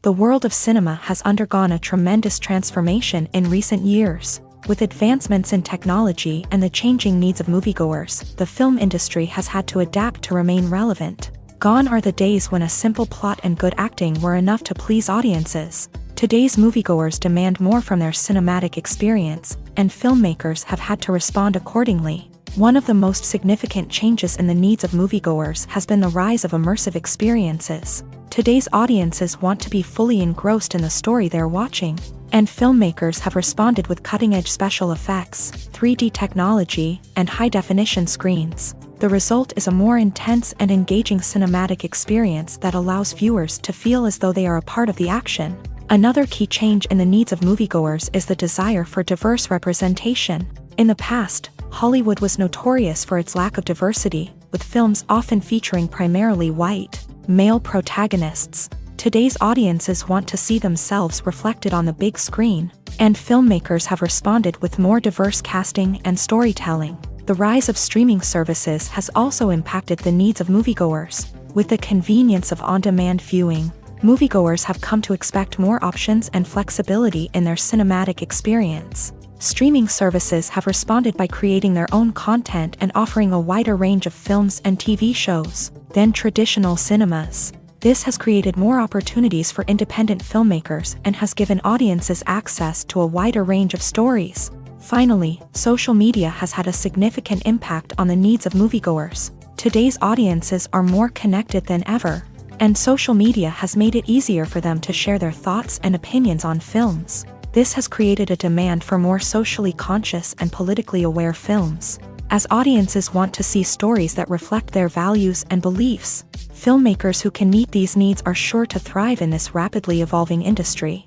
The world of cinema has undergone a tremendous transformation in recent years. With advancements in technology and the changing needs of moviegoers, the film industry has had to adapt to remain relevant. Gone are the days when a simple plot and good acting were enough to please audiences. Today's moviegoers demand more from their cinematic experience, and filmmakers have had to respond accordingly. One of the most significant changes in the needs of moviegoers has been the rise of immersive experiences. Today's audiences want to be fully engrossed in the story they're watching, and filmmakers have responded with cutting-edge special effects, 3D technology, and high-definition screens. The result is a more intense and engaging cinematic experience that allows viewers to feel as though they are a part of the action. Another key change in the needs of moviegoers is the desire for diverse representation. In the past, Hollywood was notorious for its lack of diversity, with films often featuring primarily white, male protagonists. Today's audiences want to see themselves reflected on the big screen, and filmmakers have responded with more diverse casting and storytelling. The rise of streaming services has also impacted the needs of moviegoers. With the convenience of on-demand viewing, moviegoers have come to expect more options and flexibility in their cinematic experience. Streaming services have responded by creating their own content and offering a wider range of films and TV shows than traditional cinemas. This has created more opportunities for independent filmmakers and has given audiences access to a wider range of stories. Finally, social media has had a significant impact on the needs of moviegoers. Today's audiences are more connected than ever, and social media has made it easier for them to share their thoughts and opinions on films. This has created a demand for more socially conscious and politically aware films. As audiences want to see stories that reflect their values and beliefs, filmmakers who can meet these needs are sure to thrive in this rapidly evolving industry.